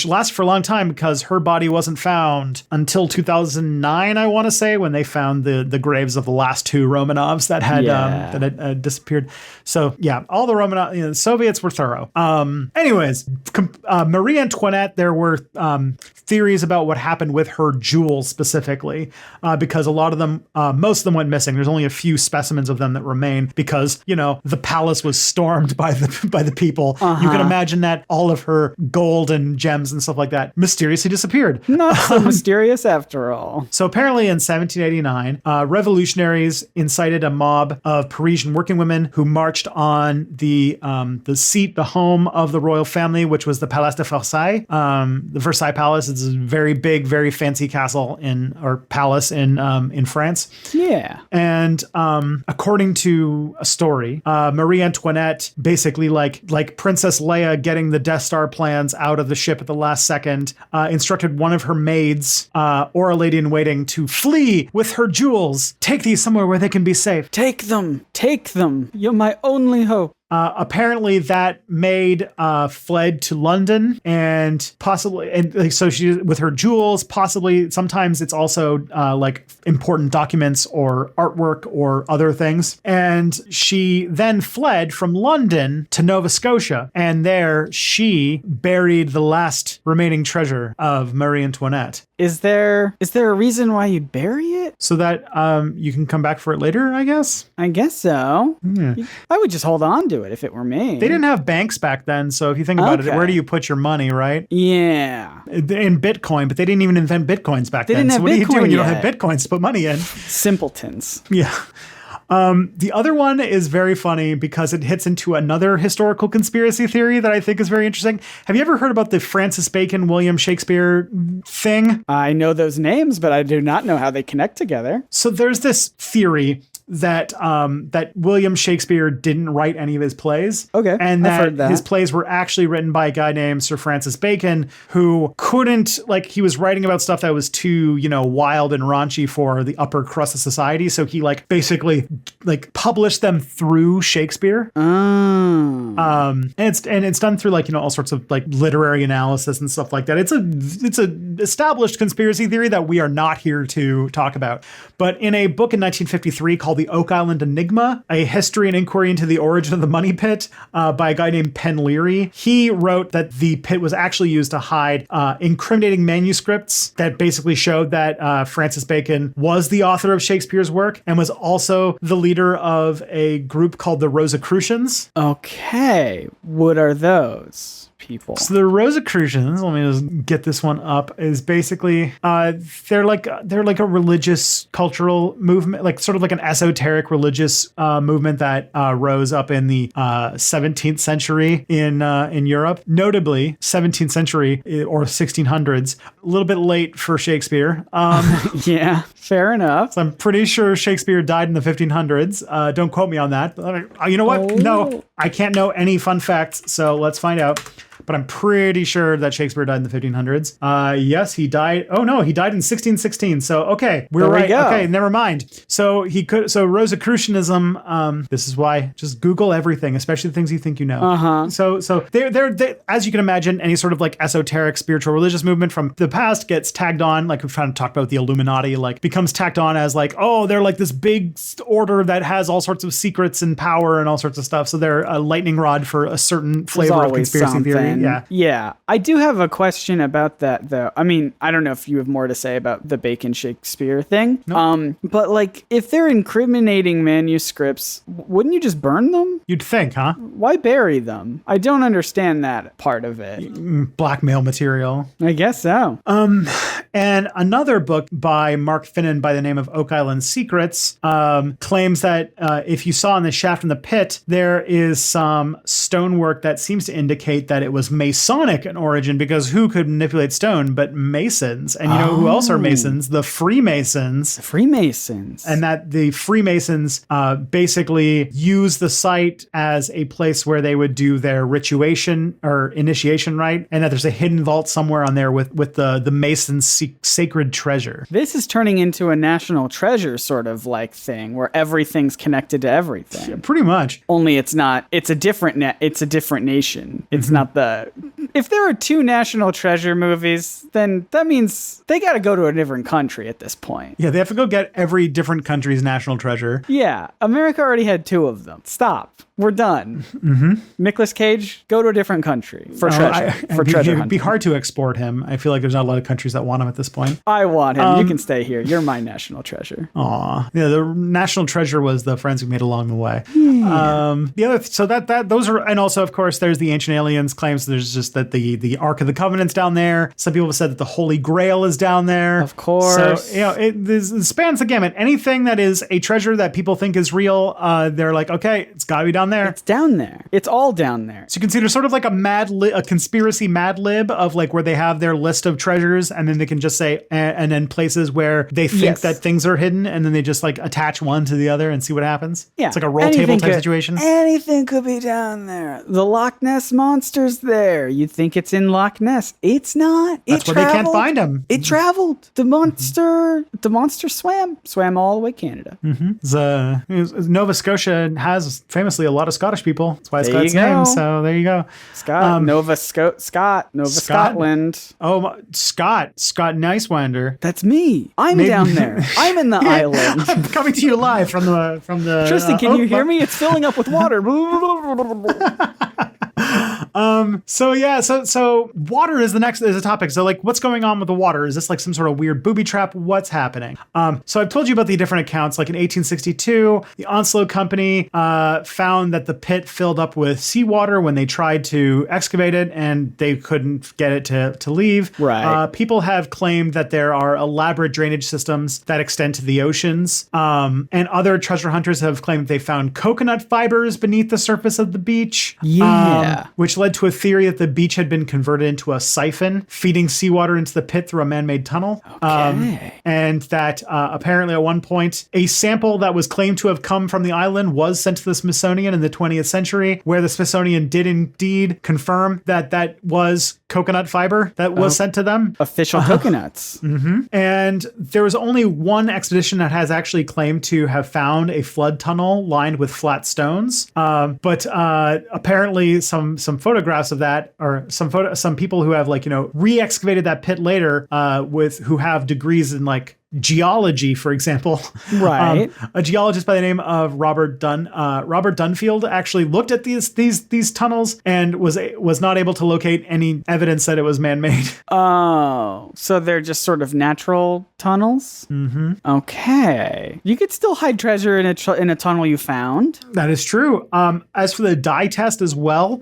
lasted for a long time because her body wasn't found until 2009, I want to say, when they found the graves of the last two Romanovs that had disappeared. So yeah, all the Romanov, the Soviets were thorough. Anyways, Marie Antoinette, there were theories about what happened with her jewels specifically, because a lot of them, most of them went missing. There's only a few specimens of them that remain because, the palace was stormed by the people. You can imagine that all of her gold and gems and stuff like that mysteriously disappeared. Not so mysterious after all. So apparently in 1789, revolutionaries incited a mob of Parisian working women who marched on the home of the royal family, which was the Palais de Versailles. The Versailles Palace is a very big, very fancy castle palace in France. Yeah. And according to a story, Marie Antoinette basically like Princess Leia getting the Death Star plans out of the ship at the last second, instructed one of her maids, or a lady in waiting, to flee with her jewels. Take these somewhere where they can be safe. Take them. You're my only hope. Apparently that maid fled to London and so she, with her jewels, possibly sometimes it's also like important documents or artwork or other things. And she then fled from London to Nova Scotia, and there she buried the last remaining treasure of Marie Antoinette. Is there a reason why you'd bury it? So that you can come back for it later, I guess? I guess so. Yeah. I would just hold on to it if it were me. They didn't have banks back then, so if you think about it, where do you put your money, right? Yeah. In Bitcoin, but they didn't even invent Bitcoins back then. So what do you do when you don't yet. have Bitcoins to put money in? Simpletons. Yeah. The other one is very funny because it hits into another historical conspiracy theory that I think is very interesting. Have you ever heard about the Francis Bacon, William Shakespeare thing? I know those names, but I do not know how they connect together. So there's this theory that that William Shakespeare didn't write any of his plays. Okay, and I've heard that. his plays were actually written by a guy named Sir Francis Bacon, who couldn't, like, he was writing about stuff that was too, wild and raunchy for the upper crust of society. So he basically published them through Shakespeare. And it's done through all sorts of literary analysis and stuff like that. It's a established conspiracy theory that we are not here to talk about. But in a book in 1953 called The Oak Island Enigma, a history and inquiry into the origin of the money pit by a guy named Penn Leary, he wrote that the pit was actually used to hide incriminating manuscripts that basically showed that Francis Bacon was the author of Shakespeare's work and was also the leader of a group called the Rosicrucians. Okay, what are those people? So the Rosicrucians, let me just get this one up, is basically they're like a religious cultural movement, sort of like an esoteric religious movement that rose up in the 17th century in Europe. Notably, 17th century or 1600s, a little bit late for Shakespeare. Yeah, fair enough. So I'm pretty sure Shakespeare died in the 1500s. Don't quote me on that. You know what? Oh. No, I can't know any fun facts, so let's find out. But I'm pretty sure that Shakespeare died in the 1500s. Yes, he died. Oh no, he died in 1616. So okay, we're right. Okay, never mind. So Rosicrucianism. This is why just Google everything, especially the things you think you know. So they're as you can imagine, any sort of esoteric spiritual religious movement from the past gets tagged on, like we've kind of talked about the Illuminati, becomes tacked on as they're this big order that has all sorts of secrets and power and all sorts of stuff. So they're a lightning rod for a certain flavor of conspiracy theory. Yeah. I do have a question about that, though. I mean, I don't know if you have more to say about the Bacon Shakespeare thing. Nope. But if they're incriminating manuscripts, wouldn't you just burn them? You'd think, huh? Why bury them? I don't understand that part of it. Blackmail material. I guess so. And another book by Mark Finnan by the name of Oak Island Secrets claims that if you saw in the shaft in the pit, there is some stonework that seems to indicate that it was Masonic in origin, because who could manipulate stone but Masons? And you know who else are Masons? The Freemasons. Freemasons. And that the Freemasons basically use the site as a place where they would do their rituation or initiation rite, and that there's a hidden vault somewhere on there with the Masons' sacred treasure. This is turning into a national treasure sort of thing where everything's connected to everything. Yeah, pretty much. Only it's not. It's a different nation. It's not the. If there are two National Treasure movies, then that means they got to go to a different country at this point. Yeah, they have to go get every different country's national treasure. Yeah, America already had two of them. Stop. We're done. Nicolas Cage, go to a different country for treasure. It'd be hard to export him. I feel like there's not a lot of countries that want him at this point. I want him. You can stay here. You're my national treasure. Aw. Yeah, the national treasure was the friends we made along the way. The other, so those are, and also, of course, there's the Ancient Aliens claims. There's just that the Ark of the Covenant's down there. Some people have said that the Holy Grail is down there. Of course. So, it spans the gamut. Anything that is a treasure that people think is real, they're like, okay, it's got to be down there. It's down there. It's all down there. So you can see there's sort of like a conspiracy mad lib of where they have their list of treasures, and then they can just say, and then places where they think that things are hidden, and then they just attach one to the other and see what happens. Yeah. It's like a roll table type situation. Anything could be down there. The Loch Ness Monster's there. You'd think it's in Loch Ness. It's not. That's where they can't find him. It traveled. The monster swam all the way Canada. Nova Scotia has famously a lot of Scottish people. That's why it's got its There you name. go. So there you go. Nova Scotland. Oh, Scott Nicewander. That's me. I'm down there. I'm in the island. I'm coming to you live from the. Tristan, can you hear me? It's filling up with water. So water is a topic. So like, what's going on with the water? Is this like some sort of weird booby trap? What's happening? So I've told you about the different accounts. Like in 1862, the Onslow Company found that the pit filled up with seawater when they tried to excavate it, and they couldn't get it to leave. Right. People have claimed that there are elaborate drainage systems that extend to the oceans. And other treasure hunters have claimed they found coconut fibers beneath the surface of the beach. Yeah. Which led to a theory that the beach had been converted into a siphon, feeding seawater into the pit through a man-made tunnel. Okay. And that apparently at one point, a sample that was claimed to have come from the island was sent to the Smithsonian in the 20th century, where the Smithsonian did indeed confirm that that was coconut fiber that was sent to them. Official coconuts. And there was only one expedition that has actually claimed to have found a flood tunnel lined with flat stones. But apparently some photographs of that, or some people who have re-excavated that pit later who have degrees in like geology, for example. Right. A geologist by the name of Robert Dunfield actually looked at these tunnels and was not able to locate any evidence that it was man-made. Oh, so they're just sort of natural tunnels? Mm-hmm. Okay. You could still hide treasure in a tunnel you found. That is true. As for the dye test as well,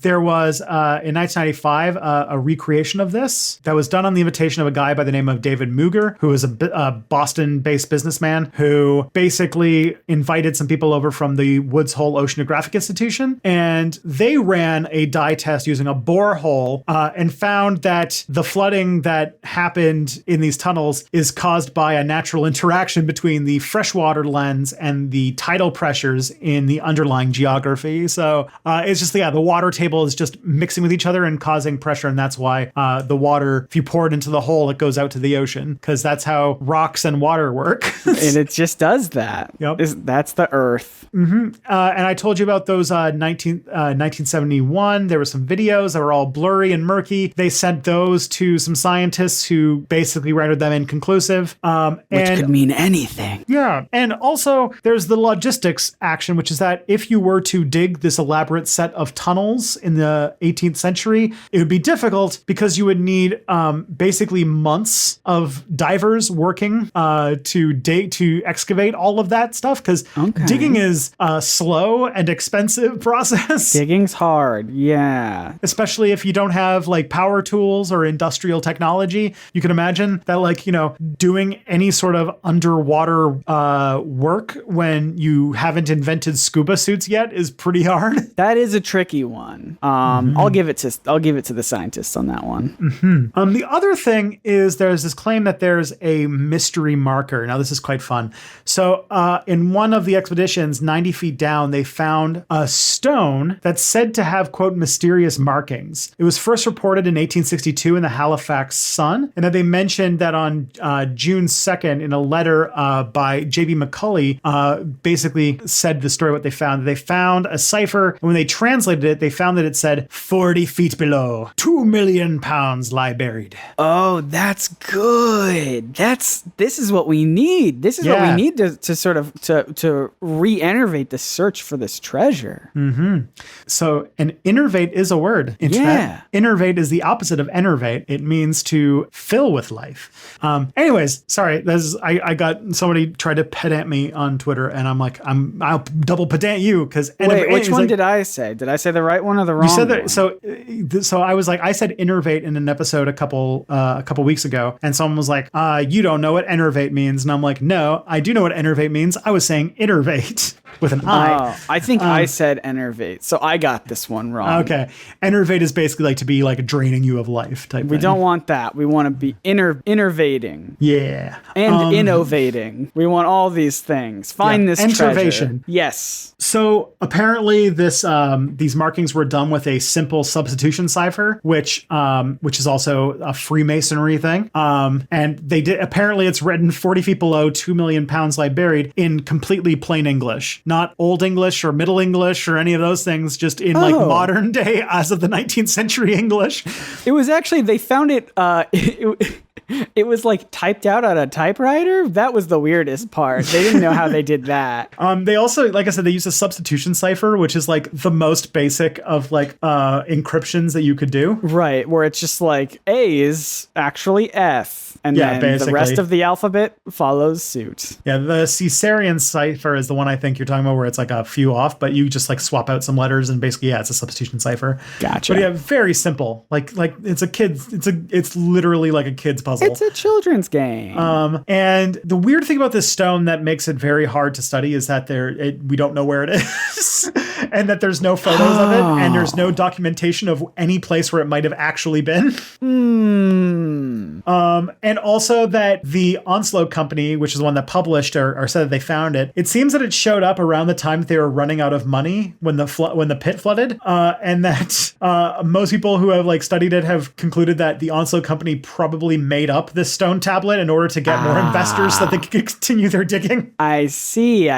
there was in 1995 a recreation of this that was done on the invitation of a guy by the name of David Muger, who was a Boston-based businessman who basically invited some people over from the Woods Hole Oceanographic Institution, and they ran a dye test using a borehole and found that the flooding that happened in these tunnels is caused by a natural interaction between the freshwater lens and the tidal pressures in the underlying geography. So it's just, the water table is just mixing with each other and causing pressure, and that's why the water, if you pour it into the hole, it goes out to the ocean, because that's how rocks and water work. And it just does that. Yep. That's the Earth. And I told you about those 1971. There were some videos that were all blurry and murky. They sent those to some scientists who basically rendered them inconclusive. Which could mean anything. Yeah. And also there's the logistics action, which is that if you were to dig this elaborate set of tunnels in the 18th century, it would be difficult because you would need basically months of divers working to excavate all of that stuff, because digging is a slow and expensive process. Digging's hard, yeah. Especially if you don't have like power tools or industrial technology. You can imagine that doing any sort of underwater work when you haven't invented scuba suits yet is pretty hard. That is a tricky one. I'll give it to the scientists on that one. The other thing is there's this claim that there's a mystery marker. Now, this is quite fun. So in one of the expeditions, 90 feet down, they found a stone that's said to have, quote, mysterious markings. It was first reported in 1862 in the Halifax Sun, and then they mentioned that on June 2nd, in a letter by J.B. McCulley, basically said the story what they found. They found a cipher, and when they translated it, they found that it said 40 feet below, 2 million pounds lie buried. Oh, that's good. This is what we need. This is what we need to sort of to re-enervate the search for this treasure. So an innervate is a word. Innervate is the opposite of enervate. It means to fill with life. Anyways, sorry. I got somebody tried to pedant me on Twitter, and I'm like, I'll double pedant you, because wait, which one did I say? Did I say the right one or the wrong? You said that. One? So I was like, I said innervate in an episode a couple weeks ago, and someone was like, you don't know what enervate means, and I'm like, no, I do know what enervate means. I was saying innervate with an I. Oh, I think I said enervate, so I got this one wrong. Okay, enervate is basically like to be like draining you of life type. We don't want that. We want to be innervating. Yeah, and innovating. We want all these things. Find this treasure. Yes. So apparently, these markings were done with a simple substitution cipher, which is also a Freemasonry thing. And they did. Apparently, it's written 40 feet below, 2 million pounds lie buried in completely plain English, not Old English or Middle English or any of those things. Just in like modern day, as of the 19th century English. It was actually they found it. It was like typed out on a typewriter. That was the weirdest part. They didn't know how they did that. They also, like I said, they use a substitution cipher, which is like the most basic of like encryptions that you could do. Right, where it's just like A is actually F, and then basically. the rest of the alphabet follows suit. Yeah, the Caesarean cipher is the one I think you're talking about, where it's like a few off, but you just like swap out some letters and basically, it's a substitution cipher. Gotcha. But yeah, very simple. Like it's a kid's. It's literally like a kid's puzzle. It's a children's game. And the weird thing about this stone that makes it very hard to study is that we don't know where it is, and that there's no photos of it, and there's no documentation of any place where it might have actually been. And also that the Onslow Company, which is the one that published or said that they found it, it seems that it showed up around the time that they were running out of money when the pit flooded, and that most people who have like studied it have concluded that the Onslow Company probably made up this stone tablet in order to get more investors so that they could continue their digging. I see.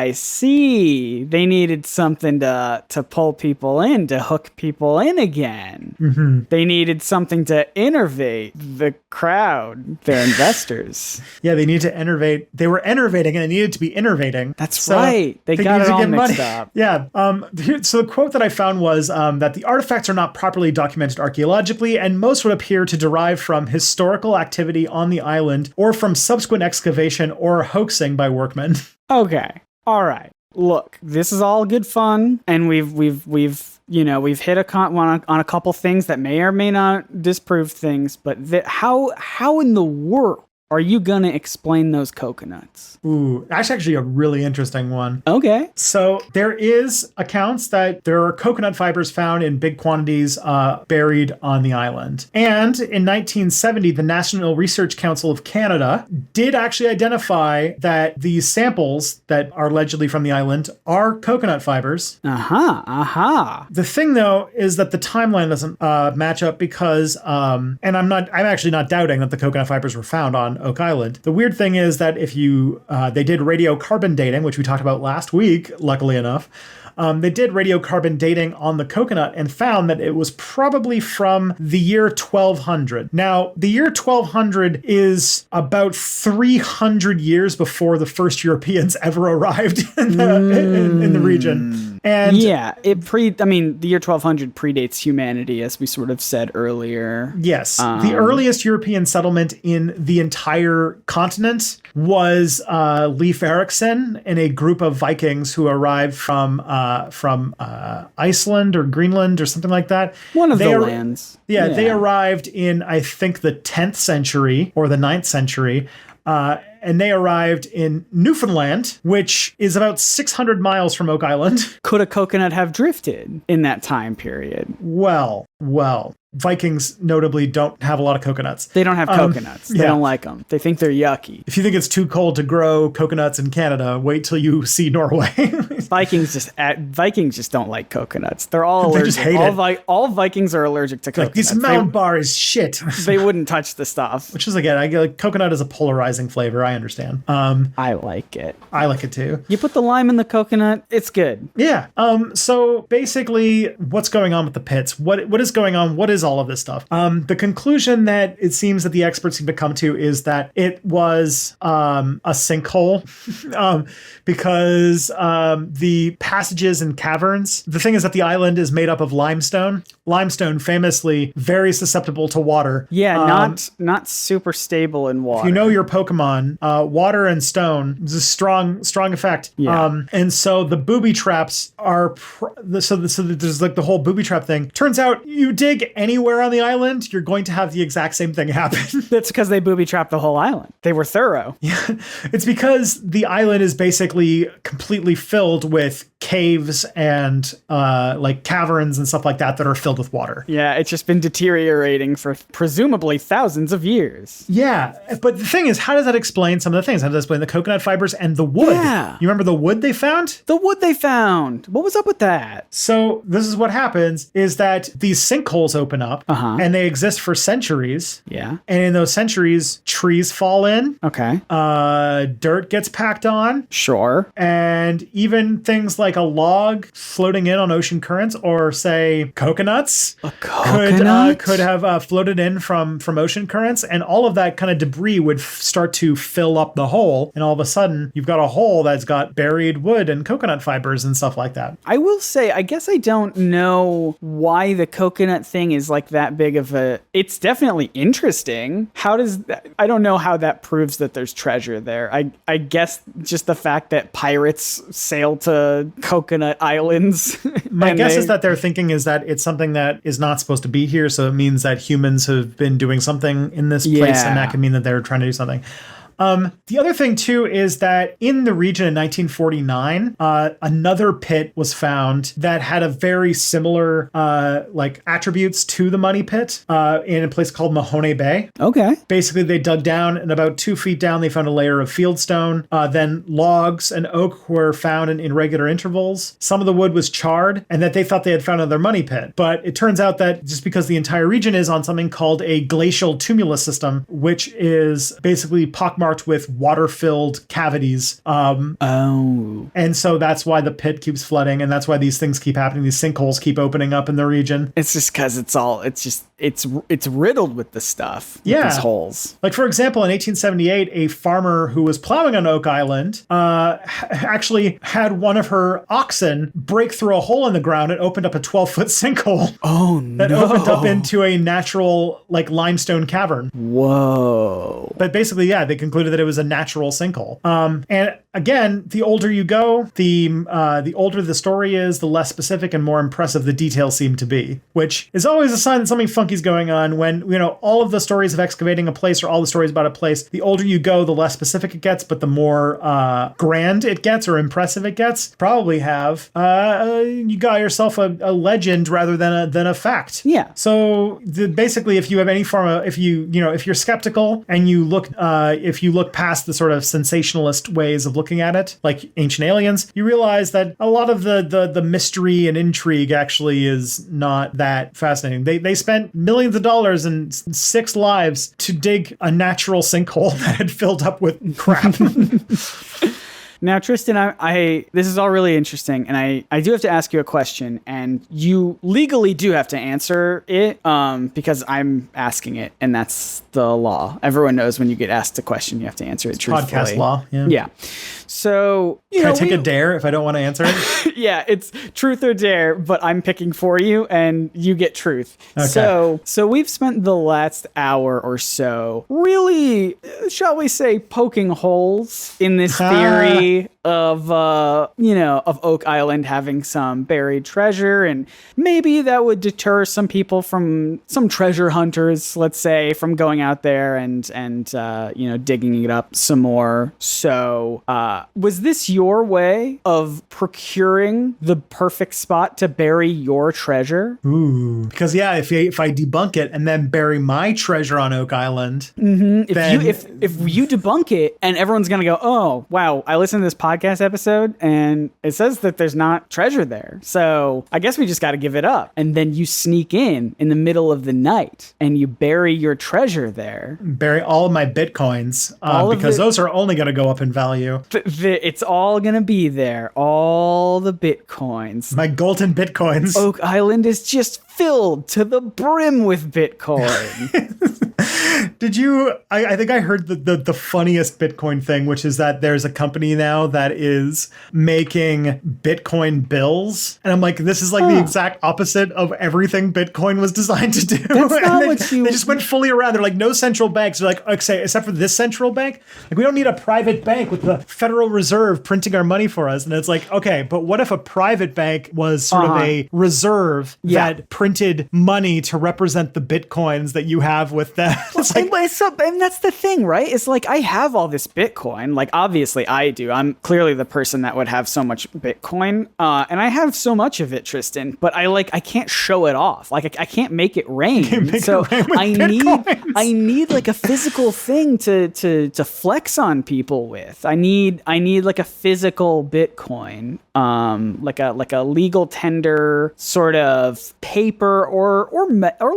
They needed something to pull people in, to hook people in again. Mm-hmm. They needed something to innervate the crowd, their investors. Yeah, they need to innervate. They were innervating and they needed to be innervating. That's right. They got it all mixed up. Yeah. So the quote that I found was that the artifacts are not properly documented archaeologically, and most would appear to derive from historical activity on the island or from subsequent excavation or hoaxing by workmen. Okay. All right. Look, this is all good fun, and we've hit on a couple things that may or may not disprove things, but how in the world are you going to explain those coconuts? Ooh, that's actually a really interesting one. Okay. So there is accounts that there are coconut fibers found in big quantities buried on the island. And in 1970, the National Research Council of Canada did actually identify that these samples that are allegedly from the island are coconut fibers. The thing, though, is that the timeline doesn't match up because, and I'm actually not doubting that the coconut fibers were found on Oak Island. The weird thing is that if you, they did radiocarbon dating, which we talked about last week, luckily enough. They did radiocarbon dating on the coconut and found that it was probably from the year 1200. Now, the year 1200 is about 300 years before the first Europeans ever arrived in the region. And yeah, the year 1200 predates humanity, as we sort of said earlier. Yes. The earliest European settlement in the entire continent was Leif Erikson and a group of Vikings who arrived from Iceland or Greenland or something like that. One of the lands. Yeah, they arrived in, I think, the 10th century or the 9th century. And they arrived in Newfoundland, which is about 600 miles from Oak Island. Could a coconut have drifted in that time period? Well. Vikings notably don't have a lot of coconuts. They don't have coconuts. They don't like them. They think they're yucky. If you think it's too cold to grow coconuts in Canada, wait till you see Norway. Vikings just don't like coconuts. They're all allergic. They just hate it. All Vikings are allergic to coconuts. Like, this mound bar is shit. They wouldn't touch the stuff. Which is, again, coconut is a polarizing flavor. I understand. I like it. I like it too. You put the lime in the coconut, it's good. Yeah. So basically, what's going on with the pits? What is going on? What is all of this stuff? The conclusion that it seems that the experts seem to come to is that it was a sinkhole because the passages and caverns. The thing is that the island is made up of limestone. Limestone, famously very susceptible to water. Yeah, not super stable in water. If you know your Pokemon, water and stone is a strong effect. Yeah. And so the booby traps are so there's like the whole booby trap thing. Turns out you dig anywhere on the island, you're going to have the exact same thing happen. That's because they booby trapped the whole island. They were thorough. Yeah, it's because the island is basically completely filled with caves and like caverns and stuff like that are filled with water. Yeah, it's just been deteriorating for presumably thousands of years. Yeah, but the thing is, how does that explain some of the things? How does that explain the coconut fibers and the wood? Yeah. You remember the wood they found? The wood they found. What was up with that? So this is what happens is that these sinkholes open up and they exist for centuries. Yeah. And in those centuries, trees fall in. Okay. Dirt gets packed on. Sure. And even things like like a log floating in on ocean currents, or say coconuts. A coconut could have floated in from ocean currents, and all of that kind of debris would start to fill up the hole, and all of a sudden you've got a hole that's got buried wood and coconut fibers and stuff like that. I will say, I guess I don't know why the coconut thing is like that big of a... It's definitely interesting. How does that... I don't know how that proves that there's treasure there. I guess just the fact that pirates sail to coconut islands. My guess is that their thinking is that it's something that is not supposed to be here, so it means that humans have been doing something in this place, and that can mean that they're trying to do something. The other thing, too, is that in the region in 1949, another pit was found that had a very similar like attributes to the money pit in a place called Mahone Bay. Okay. Basically, they dug down, and about 2 feet down, they found a layer of fieldstone. Then logs and oak were found in irregular intervals. Some of the wood was charred, and that they thought they had found another money pit. But it turns out that just because the entire region is on something called a glacial tumulus system, which is basically pockmarked with water-filled cavities. And so that's why the pit keeps flooding, and that's why these things keep happening. These sinkholes keep opening up in the region. It's just because it's riddled with the stuff. Yeah. These holes. Like, for example, in 1878, a farmer who was plowing on Oak Island actually had one of her oxen break through a hole in the ground and opened up a 12-foot sinkhole. Oh, no. That opened up into a natural, like, limestone cavern. Whoa. But basically, yeah, they concluded that it was a natural sinkhole. And again, the older you go, the older the story is, the less specific and more impressive the details seem to be, which is always a sign that something funky's going on. When, all of the stories of excavating a place, or all the stories about a place, the older you go, the less specific it gets, but the more grand it gets or impressive it gets. Probably have you got yourself a legend rather than a fact. Yeah. So basically, if you have any form of, if you're skeptical and you look past the sort of sensationalist ways of looking at it, like Ancient Aliens, you realize that a lot of the mystery and intrigue actually is not that fascinating. They spent millions of dollars and 6 lives to dig a natural sinkhole that had filled up with crap. Now, Tristan, I this is all really interesting, and I do have to ask you a question, and you legally do have to answer it because I'm asking it, and that's the law. Everyone knows when you get asked a question, you have to answer it truthfully. Podcast law, yeah. Yeah. So, Can I take a dare if I don't want to answer it? Yeah, it's truth or dare, but I'm picking for you, and you get truth. Okay. So we've spent the last hour or so really, shall we say, poking holes in this theory of Oak Island having some buried treasure, and maybe that would deter some people from some treasure hunters, let's say, from going out there and digging it up some more. So was this your way of procuring the perfect spot to bury your treasure? Ooh, because if I debunk it and then bury my treasure on Oak Island, if you debunk it and everyone's gonna go, oh wow, I listened to this podcast episode and it says that there's not treasure there, so I guess we just got to give it up. And then you sneak in the middle of the night and you bury your treasure there. Bury all of my bitcoins because those are only going to go up in value. It's all going to be there. All the bitcoins. My golden bitcoins. Oak Island is just filled to the brim with Bitcoin. Did you? I think I heard the funniest Bitcoin thing, which is that there's a company now that is making Bitcoin bills, and I'm like, this is like the exact opposite of everything Bitcoin was designed to do. That's not what you... They just went fully around. They're like, no central banks. They're like, okay, except for this central bank, like we don't need a private bank with the Federal Reserve printing our money for us. And it's like, okay, but what if a private bank was sort of a reserve that printed money to represent the Bitcoins that you have with that? And that's the thing, right? It's like, I have all this Bitcoin. Like, obviously I do. I'm clearly the person that would have so much Bitcoin. And I have so much of it, Tristan, but I can't show it off. Like, I can't make it rain. I need like a physical thing to flex on people with. I need like a physical Bitcoin. Like a legal tender sort of paper paper or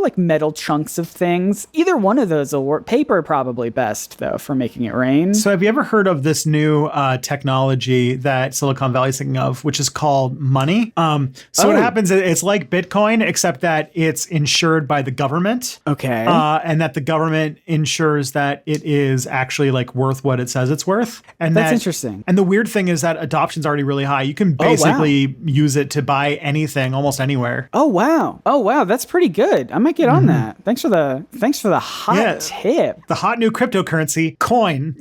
like metal chunks of things. Either one of those will work. Paper probably best though for making it rain. So have you ever heard of this new technology that Silicon Valley's thinking of, which is called money? What happens is it's like Bitcoin, except that it's insured by the government. Okay. And that the government ensures that it is actually like worth what it says it's worth. And that's interesting. And the weird thing is that adoption's already really high. You can basically use it to buy anything almost anywhere. Oh wow, that's pretty good. I might get on that. Thanks for the hot tip. The hot new cryptocurrency, coin.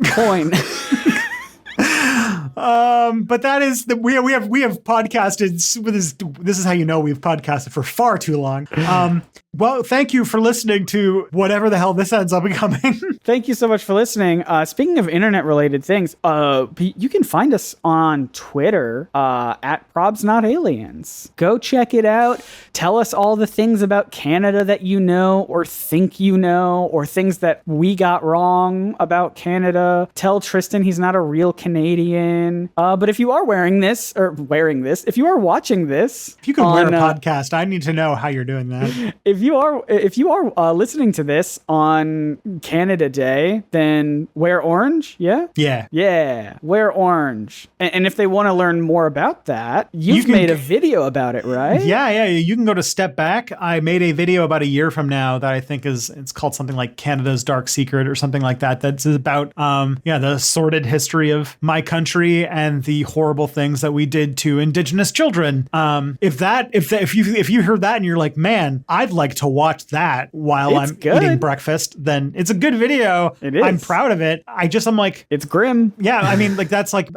But that is we have podcasted. This is how you know we've podcasted for far too long. Well, thank you for listening to whatever the hell this ends up becoming. Thank you so much for listening. Speaking of internet-related things, you can find us on Twitter at ProbsNotAliens. Go check it out. Tell us all the things about Canada that you know or think you know, or things that we got wrong about Canada. Tell Tristan he's not a real Canadian. But if you are if you are watching this, if you can wear a podcast, I need to know how you're doing that. If you are listening to this on Canada Day, then wear orange. Yeah. Wear orange. And if they want to learn more about that, you've made a video about it, right? Yeah. You can go to Step Back. I made a video about a year from now that I think it's called something like Canada's Dark Secret or something like that. That's about the sordid history of my country and the horrible things that we did to Indigenous children. If you heard that and you're like, man, I'd like to watch that while I'm eating breakfast, then it's a good video. It is. I'm proud of it. I'm like, it's grim. Yeah, I mean, like that's like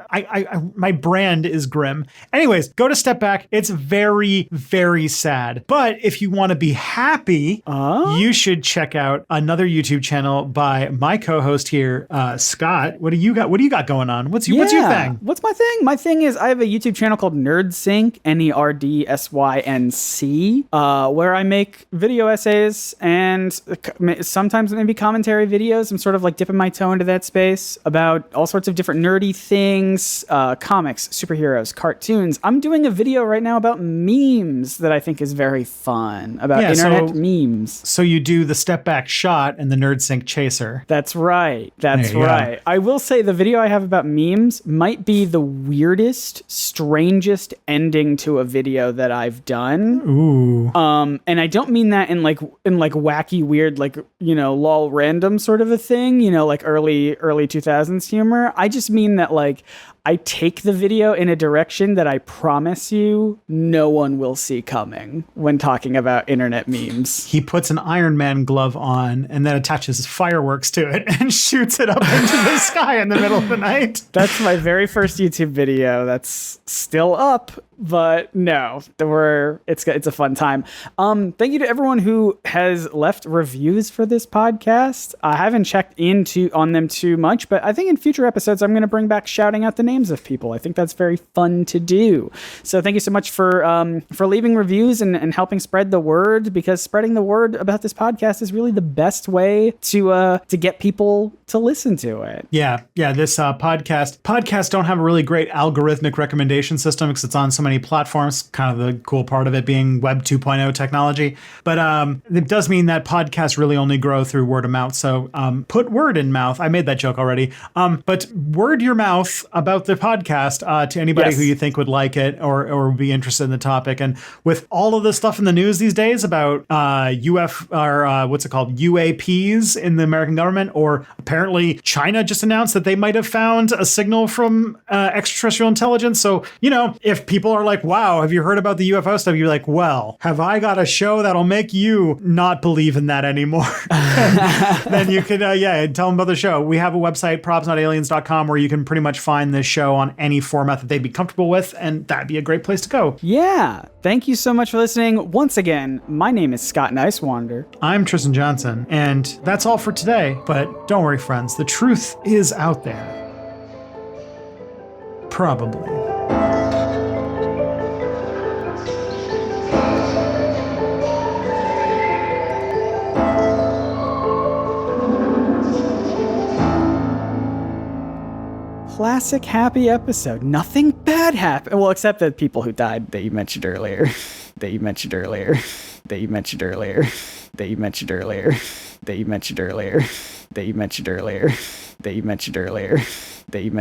my brand is grim. Anyways, go to Step Back. It's very, very sad. But if you want to be happy, you should check out another YouTube channel by my co-host here, Scott. What do you got? What do you got going on? What's your thing? What's my thing? My thing is I have a YouTube channel called Nerdsync, Nerdsync, where I make video essays and sometimes maybe commentary videos. I'm sort of like dipping my toe into that space about all sorts of different nerdy things, comics, superheroes, cartoons. I'm doing a video right now about memes that I think is very fun, about internet memes. So you do the Step Back shot and the Nerdsync chaser. That's right. I will say the video I have about memes might be the weirdest, strangest ending to a video that I've done. Ooh. And I don't mean that in like wacky, weird, like, lol random sort of a thing, like early 2000s humor. I just mean that like I take the video in a direction that I promise you no one will see coming when talking about internet memes. He puts an Iron Man glove on and then attaches fireworks to it and shoots it up into the sky in the middle of the night. That's my very first YouTube video. That's still up. But no, it's a fun time. Thank you to everyone who has left reviews for this podcast. I haven't checked on them too much, but I think in future episodes, I'm going to bring back shouting out the names of people. I think that's very fun to do. So thank you so much for leaving reviews and helping spread the word, because spreading the word about this podcast is really the best way to get people to listen to it. Yeah. This podcasts don't have a really great algorithmic recommendation system because it's on so many platforms, kind of the cool part of it being Web 2.0 technology. But it does mean that podcasts really only grow through word of mouth. So put word in mouth. I made that joke already. But word your mouth about the podcast to anybody who you think would like it or be interested in the topic. And with all of the stuff in the news these days about UAPs in the American government, or apparently China just announced that they might have found a signal from extraterrestrial intelligence. So, if people are like, wow, have you heard about the UFO stuff? You're like, well, have I got a show that'll make you not believe in that anymore? Then you can, tell them about the show. We have a website, ProbsNotAliens.com, where you can pretty much find this show on any format that they'd be comfortable with, and that'd be a great place to go. Yeah. Thank you so much for listening. Once again, my name is Scott Nicewander. I'm Tristan Johnson, and that's all for today. But don't worry, friends, the truth is out there. Probably. Classic happy episode. Nothing bad happened. Well, except the people who died that you mentioned earlier. that you mentioned earlier, that you mentioned earlier, that you mentioned earlier, that you mentioned earlier, that you mentioned earlier, that you mentioned